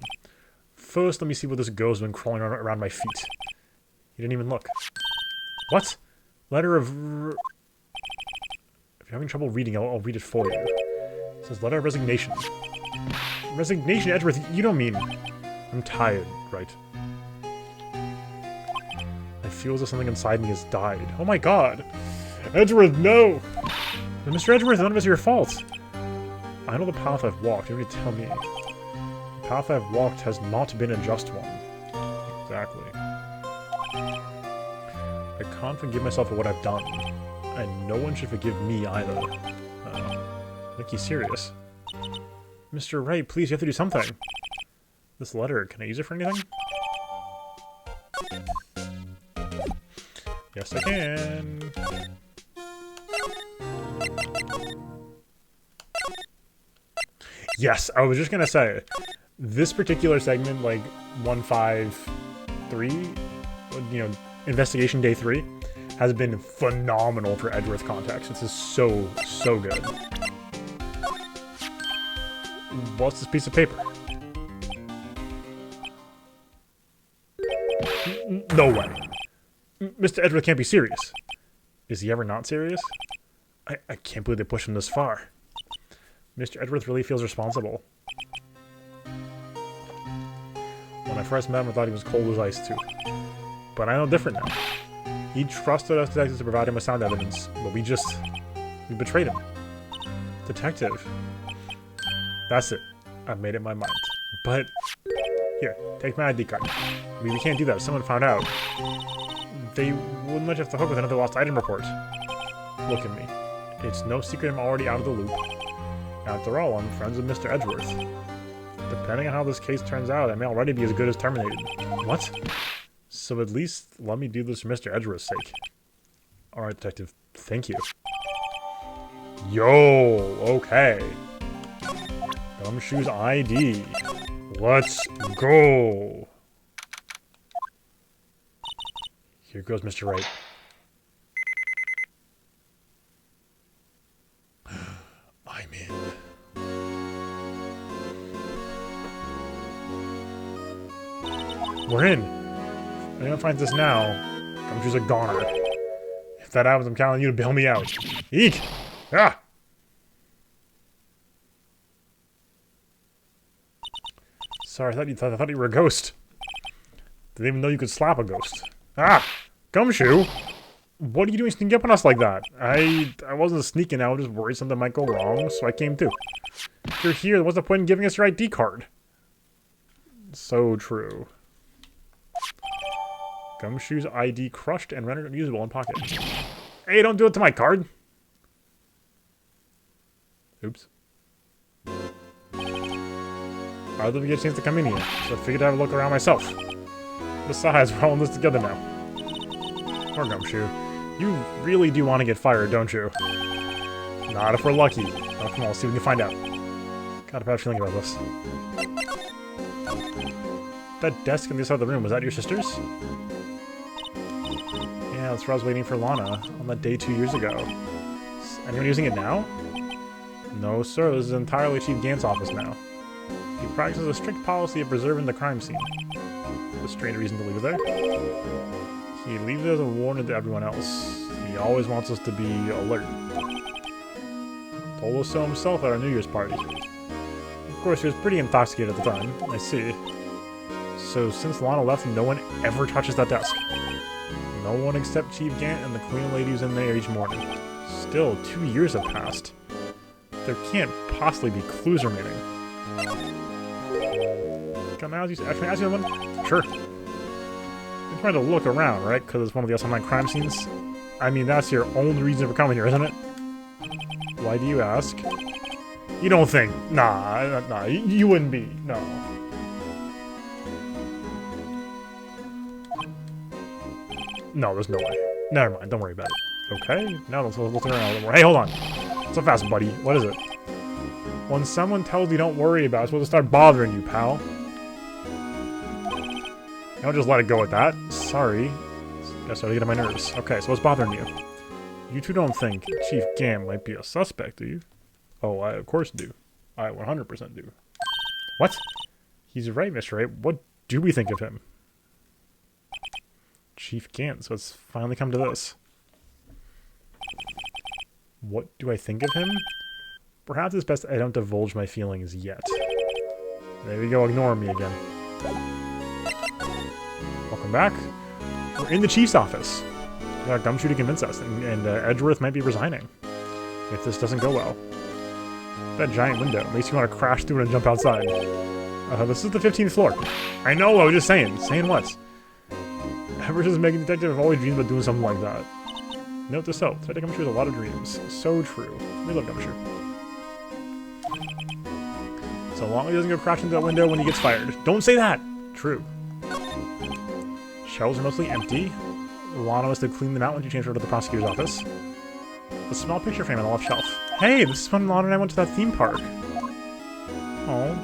First, let me see where this ghost has been crawling around my feet. He didn't even look. What? Letter of... If you're having trouble reading, I'll read it for you. It says, letter of resignation. Resignation, Edgeworth? You don't mean... I'm tired, right? I feel as if something inside me has died. Oh my god! Edgeworth, no! But Mr. Edgeworth, none of it's your fault. I know the path I've walked. You need to tell me. The path I've walked has not been a just one. Exactly. I can't forgive myself for what I've done. And no one should forgive me either. I think he's serious. Mr. Wright, please, you have to do something. This letter, can I use it for anything? Yes, I can. Yes, I was just gonna say, this particular segment, like 153, you know, Investigation Day 3, has been phenomenal for Edgeworth context. This is so good. What's this piece of paper? No way. Mr. Edgeworth can't be serious. Is he ever not serious? I can't believe they pushed him this far. Mr. Edgeworth really feels responsible. When I first met him, I thought he was cold as ice too. But I know different now. He trusted us detectives to provide him with sound evidence, but we betrayed him. Detective. That's it. I've made up my mind. But, here, take my ID card. I mean, we can't do that. If someone found out, they wouldn't let you off the hook with another lost item report. Look at me. It's no secret I'm already out of the loop. After all, I'm friends with Mr. Edgeworth. Depending on how this case turns out, I may already be as good as terminated. What? So at least let me do this for Mr. Edgeworth's sake. Alright, detective. Thank you. Yo, okay. Gumshoe's ID. Let's go. Here goes Mr. Right. I'm in. We're in. If anyone finds this now, Gumshoe's a goner. If that happens, I'm counting on you to bail me out. Eek! Ah! Sorry, I thought you were a ghost. Didn't even know you could slap a ghost. Ah! Gumshoe! What are you doing sneaking up on us like that? I wasn't sneaking, I was just worried something might go wrong, so I came too. If you're here, what's the point in giving us your ID card? So true. Gumshoe's ID crushed and rendered unusable in pocket. Hey, don't do it to my card! Oops. I didn't get a chance to come in here, so I figured I'd have a look around myself. Besides, we're all in this together now. Poor Gumshoe. You really do want to get fired, don't you? Not if we're lucky. Oh, come on, let's see if we can find out. Got a bad feeling about this. That desk on the other side of the room, was that your sister's? Yeah, that's where I was waiting for Lana on that day 2 years ago. Is anyone using it now? No, sir. This is entirely Chief Gant's office now. He practices a strict policy of preserving the crime scene. A strange reason to leave it there. He leaves it as a warning to everyone else. He always wants us to be alert. Told us so himself at our New Year's party. Of course, he was pretty intoxicated at the time. I see. So, since Lana left, no one ever touches that desk. No one except Chief Gant and the Queen Lady who's in there each morning. Still, 2 years have passed. There can't possibly be clues remaining. Can I ask you one? Sure. You're trying to look around, right? Because it's one of the online crime scenes? I mean, that's your only reason for coming here, isn't it? Why do you ask? You don't think... Nah, you wouldn't be. No. No, there's no way. Never mind, don't worry about it. Okay, now let's look around a little more. Hey, hold on. So fast, buddy. What is it? When someone tells you don't worry about it, it's supposed to start bothering you, pal. Don't just let it go at that. Sorry. Guess I get on my nerves. Okay, so what's bothering you? You two don't think Chief Gant might be a suspect, do you? Oh, I of course do. I 100% do. What? He's right, Mr. Right. What do we think of him? Chief Gant, so it's finally come to this. What do I think of him? Perhaps it's best I don't divulge my feelings yet. There we go, ignore me again. Welcome back. We're in the Chief's office. We got Gumshoe to convince us, and Edgeworth might be resigning. If this doesn't go well. That giant window makes you want to crash through it and jump outside. This is the 15th floor. I know, I was just saying. Saying what? Ever since making detective, I've always dreamed about doing something like that. Note to self, Detective Gumshoe has a lot of dreams. So true. We love Gumshoe. So long as he doesn't go crashing into that window when he gets fired. Don't say that! True. Shelves are mostly empty. Lana was to clean them out when she changed over to the prosecutor's office. A small picture frame on the left shelf. Hey, this is when Lana and I went to that theme park. Oh.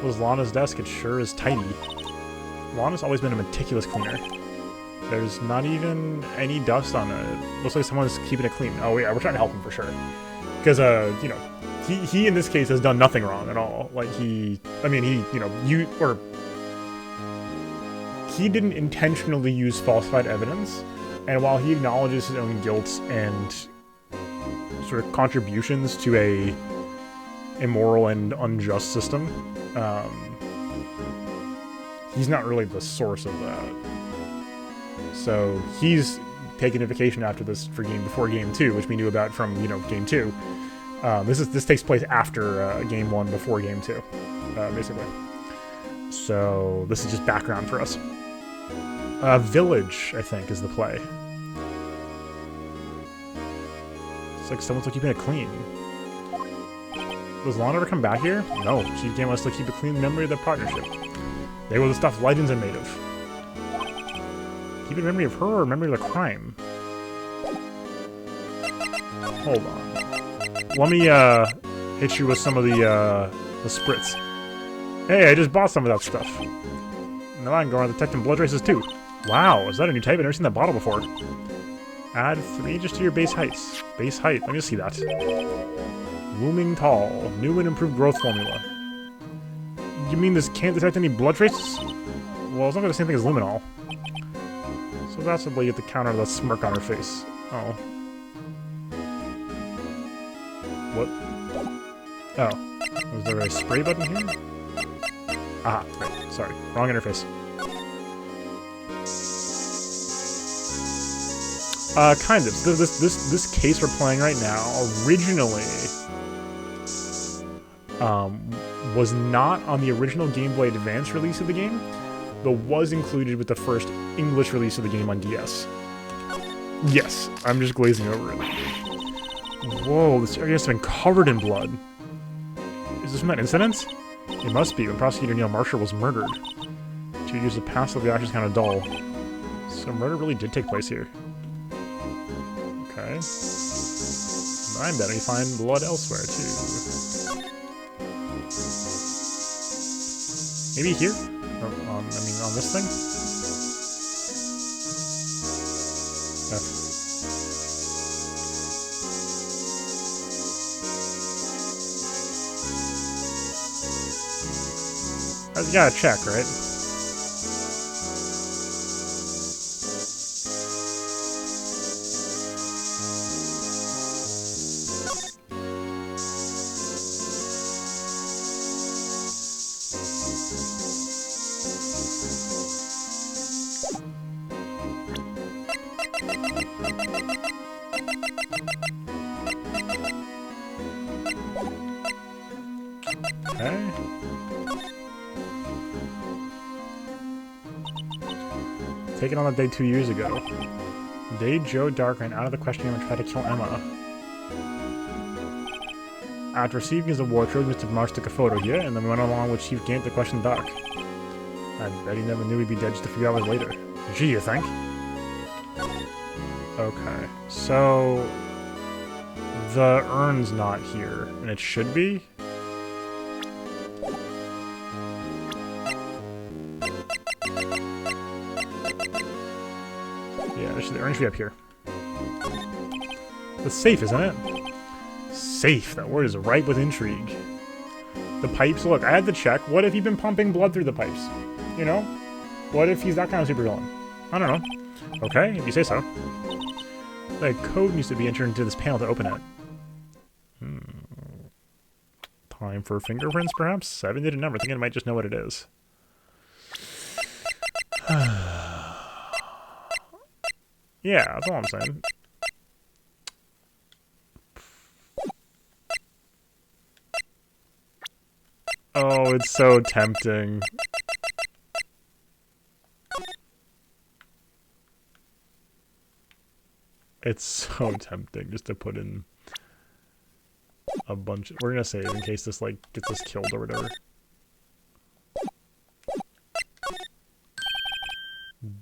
Was Lana's desk? It sure is tidy. Lana's always been a meticulous cleaner. There's not even any dust on it. Looks like someone's keeping it clean. Oh yeah, we're trying to help him for sure. Because, you know, he in this case has done nothing wrong at all. Like, he didn't intentionally use falsified evidence, and while he acknowledges his own guilt and sort of contributions to a immoral and unjust system, he's not really the source of that. So he's taken a vacation after this before game 2, which we knew about from, you know, game 2. This takes place after game 1, before game 2, basically. So this is just background for us. Village, I think, is the play. It's like someone's keeping it clean. Does Lana ever come back here? No, Chief Gant wants to keep a clean memory of their partnership. They were the stuff legends are made of. Keep a memory of her or memory of the crime? Hold on. Let hit you with some of the spritz. Hey, I just bought some of that stuff. Now I can go around detecting blood traces too. Wow, is that a new type? I've never seen that bottle before. Add 3 inches to your base heights. Base height, let me see that. Looming tall. New and improved growth formula. You mean this can't detect any blood traces? Well, it's not the same thing as luminol. So that's what you get to counter the smirk on her face. Oh. What? Oh. Was there a spray button here? Ah, right. Sorry. Wrong interface. Kind of. This case we're playing right now originally was not on the original Game Boy Advance release of the game, but was included with the first English release of the game on DS. Yes, I'm just glazing over it. Whoa, this area has been covered in blood. Is this from that incident? It must be, when Prosecutor Neil Marshall was murdered. 2 years have passed, so the action's kind of dull. So murder really did take place here. Okay. I'm betting you find blood elsewhere, too. Maybe here? Or on, I mean, on this thing? You gotta check, right? Okay. Taken on that day 2 years ago. The day Joe Dark ran out of the question room and tried to kill Emma. After receiving his award, Mr. Marsh took a photo, yeah, and then we went along with Chief Gant to question Doc. I bet he never knew he'd be dead just a few hours later. Gee, you think? Okay, so... the urn's not here, and it should be? The urn should be up here. The safe, isn't it? Safe. That word is ripe with intrigue. The pipes. Look, I had to check. What if he'd been pumping blood through the pipes? You know? What if he's that kind of supervillain? I don't know. Okay, if you say so. The code needs to be entered into this panel to open it. Time for fingerprints, perhaps? 7-digit number. I think I might just know what it is. Yeah, that's all I'm saying. Oh, it's so tempting. It's so tempting just to put in a bunch of... We're gonna save in case this, like, gets us killed or whatever.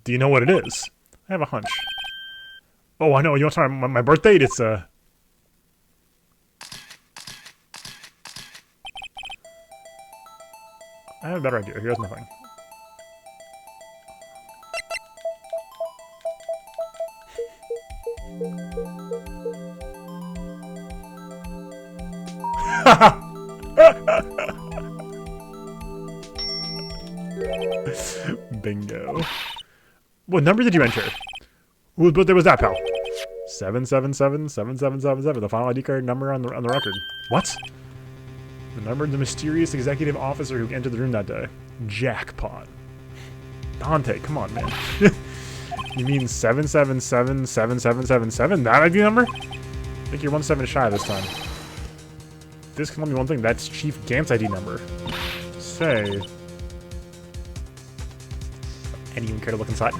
Do you know what it is? I have a hunch. Oh, I know. You want to talk about my birth date? It's, I have a better idea. Here's nothing. Bingo. What number did you enter? Whose birthday was that, pal? 777-7777, the final ID card number on the record. What? The number of the mysterious executive officer who entered the room that day. Jackpot. Dante, come on, man. You mean 777-7777? That ID number? I think you're 1 7 shy this time. This can only be one thing. That's Chief Gant's ID number. Say. Anyone care to look inside?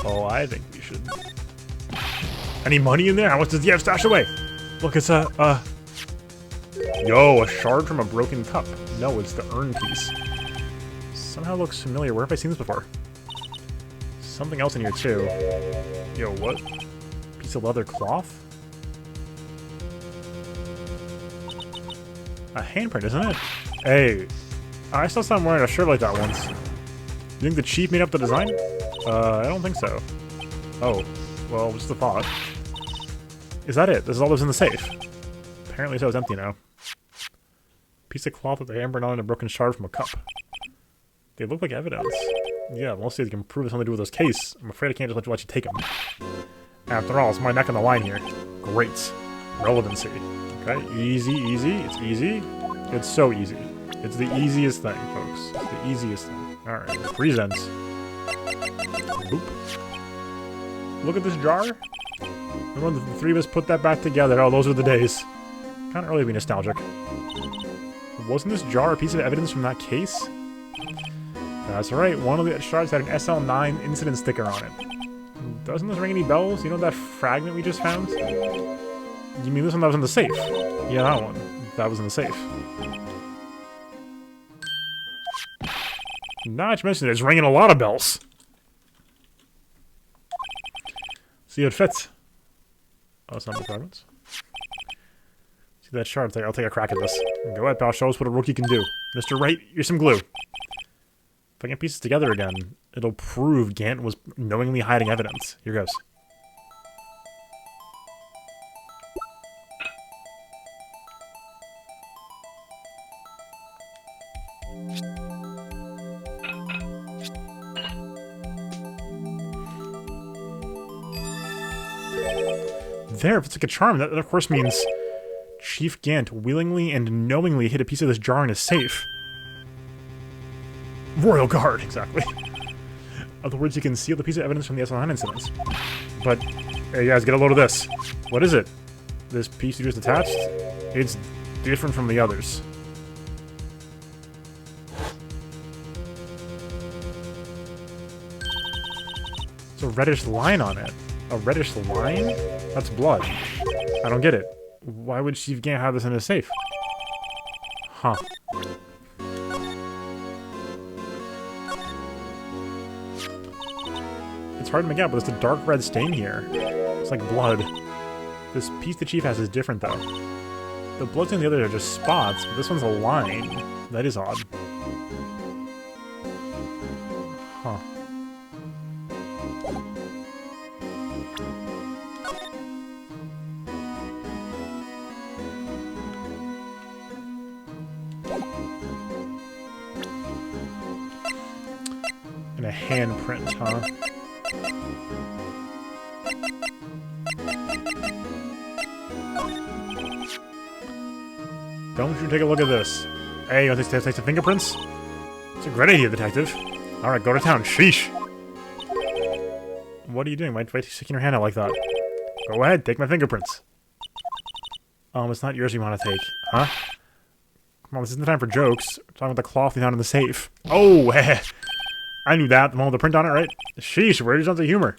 Oh, I think we should. Any money in there? How much does he have stashed away? Look, it's a Yo, a shard from a broken cup. No, it's the urn piece. Somehow looks familiar. Where have I seen this before? Something else in here, too. Yo, what? Piece of leather cloth? A handprint, isn't it? Hey, I saw someone wearing a shirt like that once. You think the chief made up the design? I don't think so. Oh, well, just a thought. Is that it? This is all that's in the safe. Apparently so, it's empty now. Piece of cloth with a handprint on and a broken shard from a cup. They look like evidence. Yeah, mostly they can prove it's something to do with this case. I'm afraid I can't just let you take them. After all, it's my neck on the line here. Great. Relevancy. Okay, easy, easy. It's easy. It's so easy. It's the easiest thing, folks. It's the easiest thing. Alright, presents. Boop. Look at this jar. Remember when the three of us put that back together? Oh, those were the days. Kind of early to be nostalgic. Wasn't this jar a piece of evidence from that case? That's right, one of the shards had an SL9 incident sticker on it. Doesn't this ring any bells? You know that fragment we just found? You mean this one that was in the safe? Yeah, that one. That was in the safe. Now that you mentioned it, it's ringing a lot of bells. See if it fits. Oh, it's not the fragments. See that shard? I'll take a crack at this. Go ahead, pal. Show us what a rookie can do. Mr. Wright, here's some glue. If I can piece it together again, it'll prove Gant was knowingly hiding evidence. Here goes. There, if it's like a charm, that of course means Chief Gant willingly and knowingly hid a piece of this jar in his safe. Royal Guard, exactly. Other words, you can seal the piece of evidence from the SL9 incidents. But, hey guys, get a load of this. What is it? This piece you just attached? It's different from the others. It's a reddish line on it. A reddish line? That's blood. I don't get it. Why would Chief Gant have this in his safe? Huh. It's hard to make out, but there's a dark red stain here. It's like blood. This piece the Chief has is different, though. The bloods in the others are just spots, but this one's a line. That is odd. Huh. And a handprint, huh? Don't you take a look at this. Hey, you want to take some fingerprints? It's a great idea, detective. Alright, go to town. Sheesh! What are you doing? Why are you sticking your hand out like that? Go ahead, take my fingerprints. It's not yours you want to take. Huh? Come on, this isn't the time for jokes. We're talking about the cloth we found in the safe. Oh, heh! I knew that. The one with the print on it, right? Sheesh, where's your sense of humor?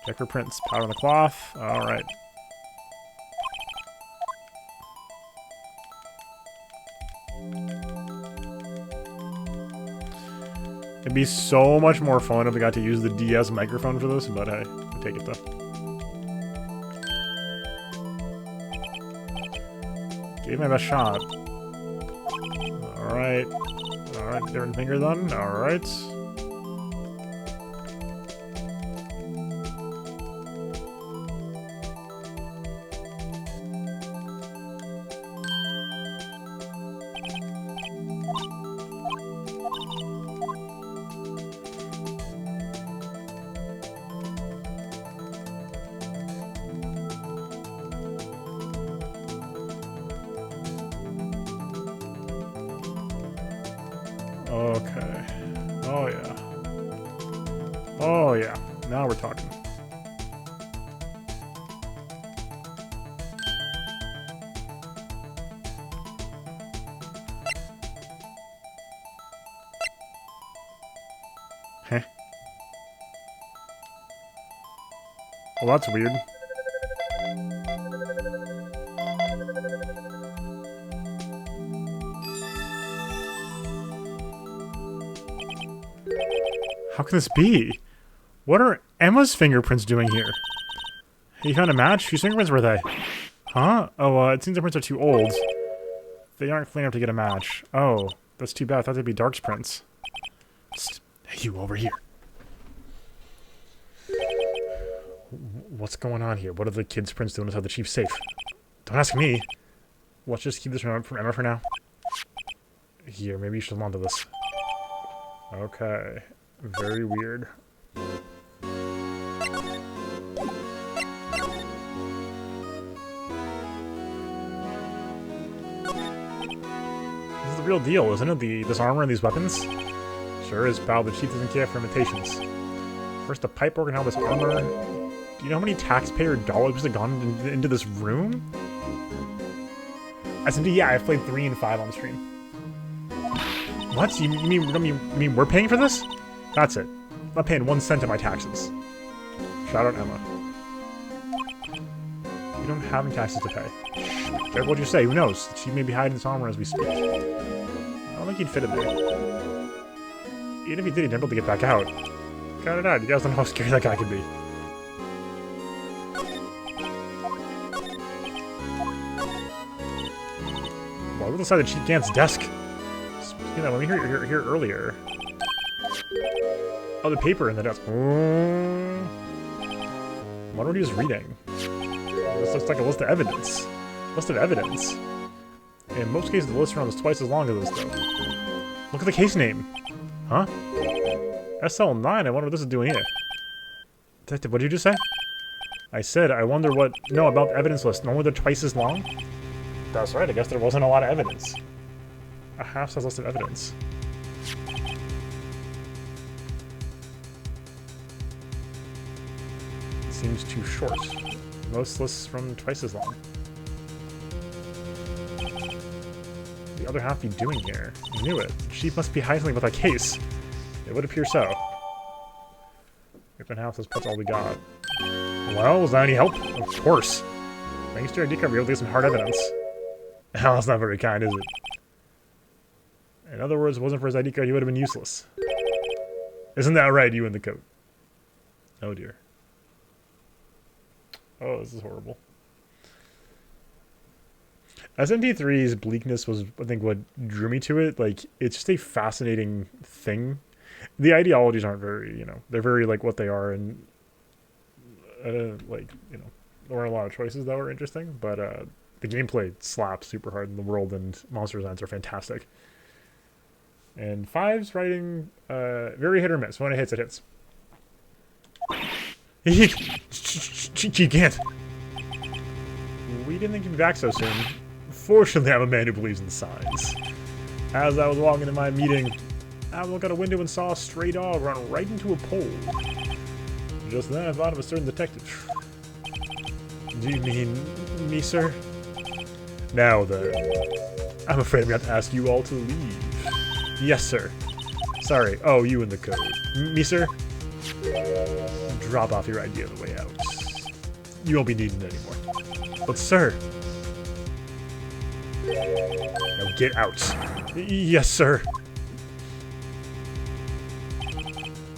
Check for prints. Powder on the cloth. Alright. It'd be so much more fun if we got to use the DS microphone for this, but hey, I take it though. Gave my best shot. Alright. Alright, different finger then. Alright. Okay. Oh yeah. Oh yeah. Now we're talking. Heh. Well, that's weird. How can this be? What are Emma's fingerprints doing here? You found a match? Whose fingerprints were they? Huh? Oh, it seems the prints are too old. They aren't clean enough to get a match. Oh, that's too bad. I thought they'd be Dark's prints. Psst. Hey, you over here. What's going on here? What are the kids' prints doing inside the chief's safe? Don't ask me. Let's just keep this from Emma for now. Here, maybe you should hold on to this. Okay. Very weird. This is the real deal, isn't it? This armor and these weapons? Sure is, pal. The chief doesn't care for imitations. First the pipe organ, now this armor. Do you know how many taxpayer dollars have gone into this room? SMD, yeah, I've played 3 and 5 on stream. What? You mean we're paying for this? That's it. I'm not paying 1 cent of my taxes. Shout out Emma. We don't have any taxes to pay. Careful what you say, who knows? She may be hiding this armor as we speak. I don't think he'd fit in there. Even if he did, he'd never be able to get back out. Got it out. You guys don't know how scary that guy could be. Well, look inside the Chief Gant's desk. Speaking of, let me hear here earlier. Oh, the paper in the desk. What are he was reading? This looks like a list of evidence. List of evidence. In most cases, the list around is twice as long as this, though. Look at the case name. Huh? SL9, I wonder what this is doing here. Detective, what did you just say? I said, I wonder what... No, about the evidence list. Normally they're twice as long? That's right, I guess there wasn't a lot of evidence. A half-size list of evidence. It seems too short. Most lists run twice as long. The other half be doing here? I knew it. The chief must be hiding something about that case. It would appear so. If in house, that's all we got. Well, was that any help? Of course. Thanks to our decover, we were able to get some hard evidence. Hell, that's not very kind, is it? In other words, if it wasn't for his ID card, he would have been useless. Isn't that right, you in the coat? Oh dear. Oh, this is horrible. SMT3's bleakness was, I think, what drew me to it. Like, it's just a fascinating thing. The ideologies aren't very, they're very, like, what they are, and, like, there weren't a lot of choices that were interesting, but, the gameplay slaps super hard in the world, and monster designs are fantastic. And 5's writing, very hit or miss. When it hits, it hits. She can't. We didn't think you'd be back so soon. Fortunately, I'm a man who believes in signs. As I was walking to my meeting, I looked out a window and saw a stray dog run right into a pole. Just then, I thought of a certain detective. Do you mean me, sir? Now then, I'm afraid I'm going to have to ask you all to leave. Yes, sir. Sorry. Oh, you in the code. Me, sir? Drop off your ID on the way out. You won't be needing it anymore. But, sir... Now get out. Yes, sir.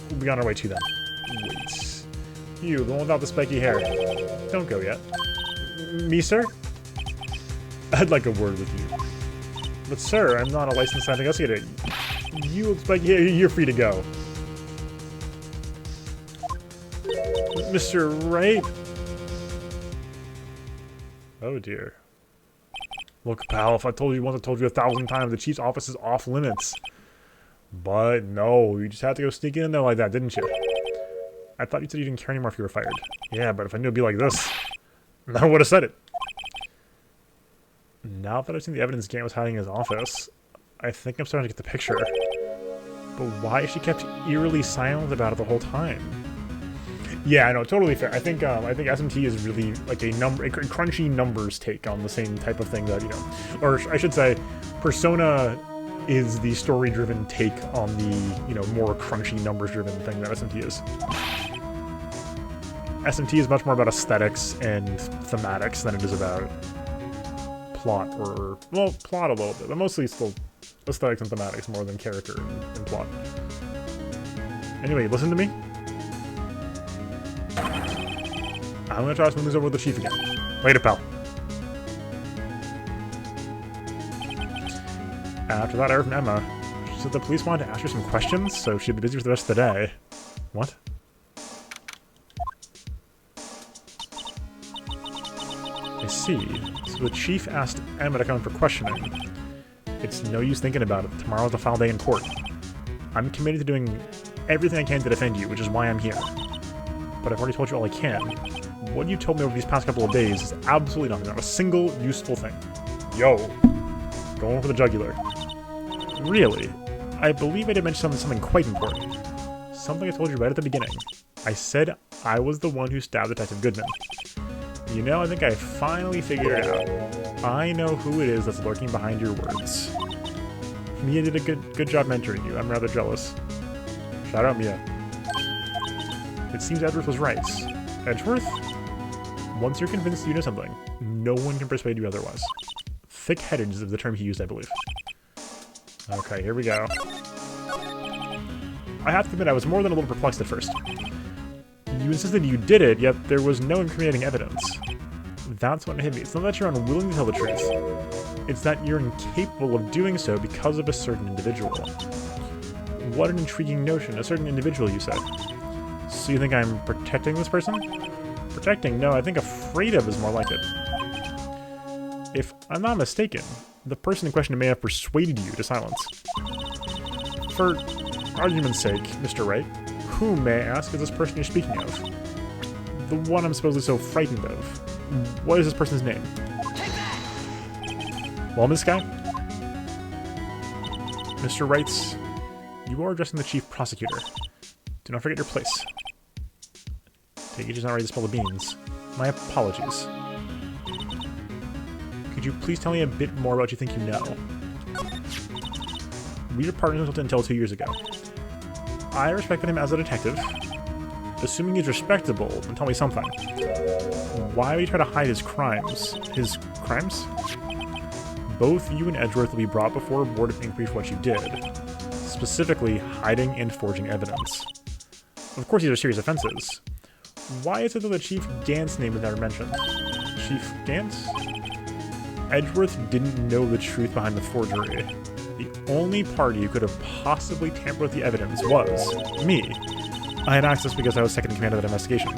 We'll be on our way to them. Wait. You, the one without the spiky hair. Don't go yet. Me, sir? I'd like a word with you. But, sir, I'm not a licensed investigator. You with spiky hair, you're free to go. Mr. Wright? Oh, dear. Look, pal, if I told you once, I told you 1,000 times, the chief's office is off limits. But no, you just had to go sneaking in there like that, didn't you? I thought you said you didn't care anymore if you were fired. Yeah, but if I knew it'd be like this, I would have said it. Now that I've seen the evidence Gant was hiding in his office, I think I'm starting to get the picture. But why she kept eerily silent about it the whole time? Yeah, I know, totally fair. I think SMT is really like a crunchy numbers take on the same type of thing that, or I should say, Persona is the story-driven take on the, more crunchy numbers-driven thing that SMT is. SMT is much more about aesthetics and thematics than it is about plot or, well, plot a little bit, but mostly still aesthetics and thematics more than character and plot. Anyway, listen to me. I'm gonna try to smooth this over with the chief again. Later, pal. After that, I heard from Emma. She said the police wanted to ask her some questions, so she'd be busy for the rest of the day. What? I see. So the chief asked Emma to come in for questioning. It's no use thinking about it. Tomorrow's the final day in court. I'm committed to doing everything I can to defend you, which is why I'm here. But I've already told you all I can. What you told me over these past couple of days is absolutely nothing, not a single useful thing. Yo. Going for the jugular. Really? I believe I did mention something quite important. Something I told you right at the beginning. I said I was the one who stabbed Detective Goodman. You know, I think I finally figured it out. I know who it is that's lurking behind your words. Mia did a good job mentoring you. I'm rather jealous. Shout out, Mia. It seems Edgeworth was right. Edgeworth? Once you're convinced you know something, no one can persuade you otherwise. Thick-headed is the term he used, I believe. Okay, here we go. I have to admit, I was more than a little perplexed at first. You insisted you did it, yet there was no incriminating evidence. That's what hit me. It's not that you're unwilling to tell the truth. It's that you're incapable of doing so because of a certain individual. What an intriguing notion. A certain individual, you said. So you think I'm protecting this person? Protecting? No, I think afraid of is more like it. If I'm not mistaken, the person in question may have persuaded you to silence. For argument's sake, Mr. Wright, who, may I ask, is this person you're speaking of? The one I'm supposedly so frightened of. What is this person's name? Well, Miss Guy? Mr. Wrights, you are addressing the chief prosecutor. Do not forget your place. Take it just not ready to spill the beans. My apologies. Could you please tell me a bit more about what you think you know? We were partners until 2 years ago. I respected him as a detective. Assuming he's respectable, then tell me something. Why would he try to hide his crimes? His crimes? Both you and Edgeworth will be brought before a board of inquiry for what you did. Specifically, hiding and forging evidence. Of course, these are serious offenses. Why is it that the Chief Gant's name was never mentioned? Chief Gant? Edgeworth didn't know the truth behind the forgery. The only party who could have possibly tampered with the evidence was me. I had access because I was second in command of that investigation.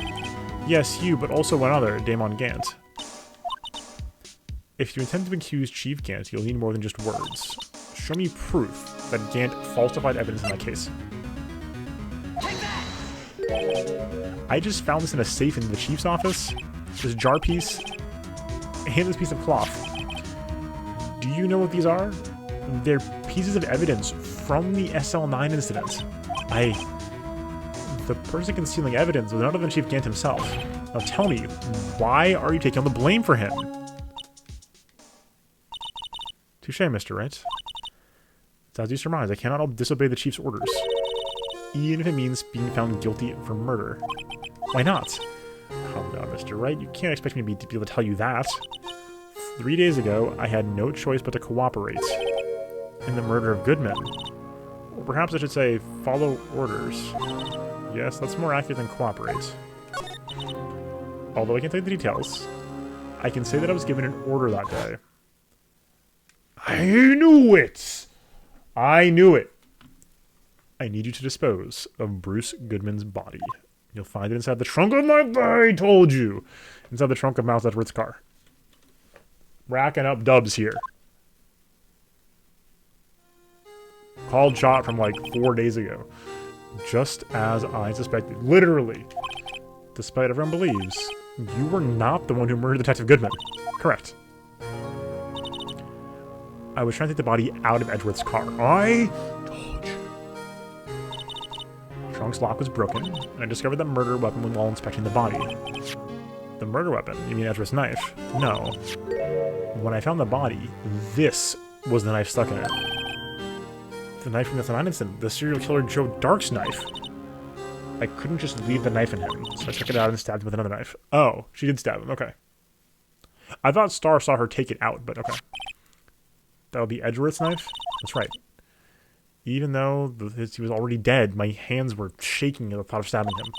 Yes, you, but also one other, Damon Gant. If you intend to accuse Chief Gant, you'll need more than just words. Show me proof that Gant falsified evidence in that case. I just found this in a safe in the chief's office. This jar piece, and this piece of cloth. Do you know what these are? They're pieces of evidence from the SL9 incident. The person concealing evidence was none other than Chief Gant himself. Now tell me, why are you taking on the blame for him? Touché, Mr. Wright. It's as you surmise, I cannot disobey the Chief's orders. Even if it means being found guilty for murder. Why not? Calm down, Mr. Wright. You can't expect me to be able to tell you that. 3 days ago, I had no choice but to cooperate in the murder of Goodman. Or perhaps I should say, follow orders. Yes, that's more accurate than cooperate. Although I can't tell you the details, I can say that I was given an order that day. I knew it! I knew it! I need you to dispose of Bruce Goodman's body. You'll find it inside the trunk of my... I told you! Inside the trunk of Mouse Edgeworth's car. Racking up dubs here. Called shot from like 4 days ago. Just as I suspected. Literally. Despite everyone believes, you were not the one who murdered Detective Goodman. Correct. I was trying to take the body out of Edgeworth's car. I told you. Trunk's lock was broken, and I discovered the murder weapon while inspecting the body. The murder weapon? You mean Edgeworth's knife? No. When I found the body, this was the knife stuck in it. The knife from the Ganon incident, the serial killer Joe Dark's knife. I couldn't just leave the knife in him, so I took it out and stabbed him with another knife. Oh, she did stab him, okay. I thought Star saw her take it out, but okay. That would be Edgeworth's knife? That's right. Even though he was already dead, my hands were shaking at the thought of stabbing him.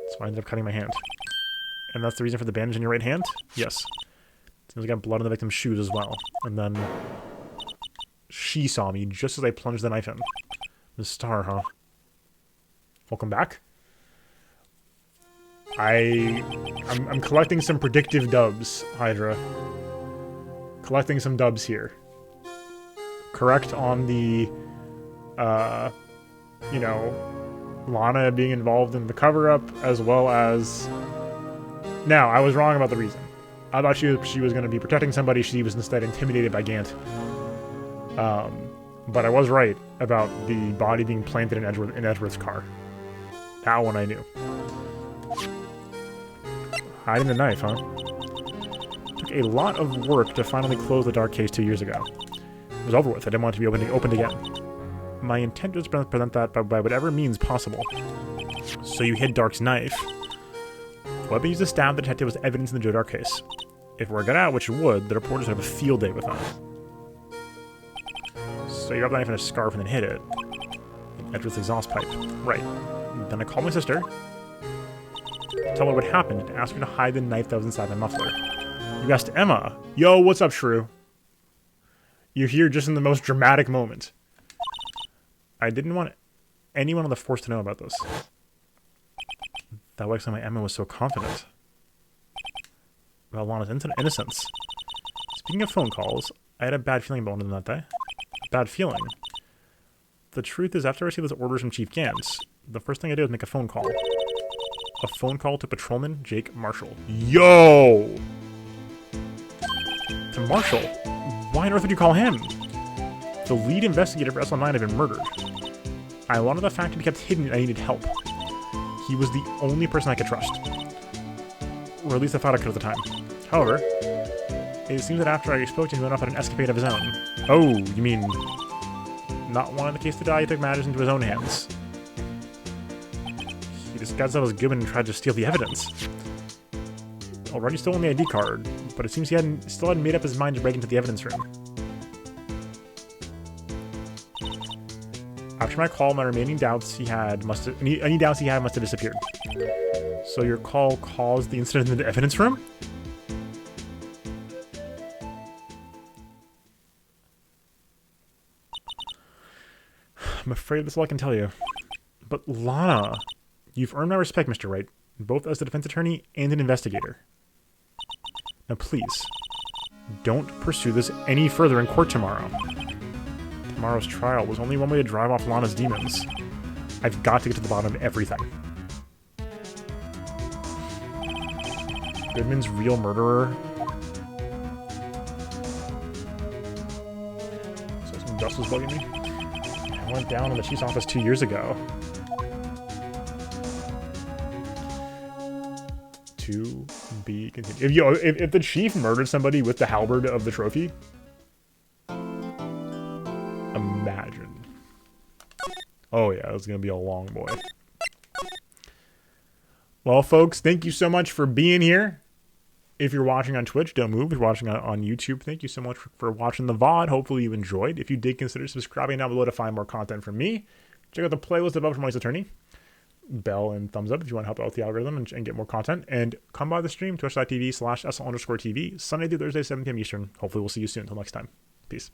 So I ended up cutting my hand. And that's the reason for the bandage in your right hand? Yes. Seems like I got blood on the victim's shoes as well. And then she saw me just as I plunged the knife in. The star, huh? Welcome back. I'm collecting some predictive dubs, Hydra. Collecting some dubs here. Correct on the, you know, Lana being involved in the cover-up, as well as... Now, I was wrong about the reason. I thought she was going to be protecting somebody. She was instead intimidated by Gant. But I was right about the body being planted in Edgeworth's car. That one I knew. Hiding the knife, huh? Took a lot of work to finally close the dark case 2 years ago. It was over with. I didn't want it to be opened again. My intent was to present that by whatever means possible. So you hid Dark's knife. The weapon used to stab the detective was evidence in the Joe Dark case. If it were got out, which it would, the reporters would have a field day with them. So you grabbed the knife and a scarf and then hid it. In Edward's exhaust pipe. Right. Then I called my sister. Tell her what happened and asked her to hide the knife that was inside my muffler. You asked Emma. Yo, what's up, Shrew? You're here just in the most dramatic moment. I didn't want anyone on the force to know about this. That was why Emma was so confident about Lana's innocence. Speaking of phone calls, I had a bad feeling about one of them that day. A bad feeling. The truth is, after I received those orders from Chief Gans, the first thing I did was make a phone call. A phone call to Patrolman Jake Marshall. Yo! To Marshall? Why on earth would you call him? The lead investigator for SL9 had been murdered. I wanted the fact to be kept hidden and I needed help. He was the only person I could trust. Or at least I thought I could at the time. However, it seems that after I spoke to him, he went off on an escapade of his own. Oh, you mean... not wanting the case to die, he took matters into his own hands. He disguised himself as Goodman and tried to steal the evidence. Already stolen the ID card, but it seems he still hadn't made up his mind to break into the evidence room. After my call, my remaining doubts any doubts he had must have disappeared. So your call caused the incident in the evidence room? I'm afraid that's all I can tell you. But Lana, you've earned my respect, Mr. Wright, both as a defense attorney and an investigator. Now please, don't pursue this any further in court tomorrow. Tomorrow's trial was only one way to drive off Lana's demons. I've got to get to the bottom of everything. Goodman's real murderer. So some dust was bugging me. I went down in the chief's office 2 years ago. To be continued. If the chief murdered somebody with the halberd of the trophy, imagine. Oh yeah, it was gonna be a long boy. Well, folks, thank you so much for being here. If you're watching on Twitch, don't move. If you're watching on YouTube, thank you so much for watching the VOD. Hopefully you enjoyed. If you did, consider subscribing down below to find more content from me. Check out the playlist above from Mike's Attorney. Bell and thumbs up if you want to help out with the algorithm and get more content. And come by the stream, twitch.tv/SL_TV, Sunday through Thursday, 7 p.m. Eastern. Hopefully we'll see you soon. Until next time. Peace.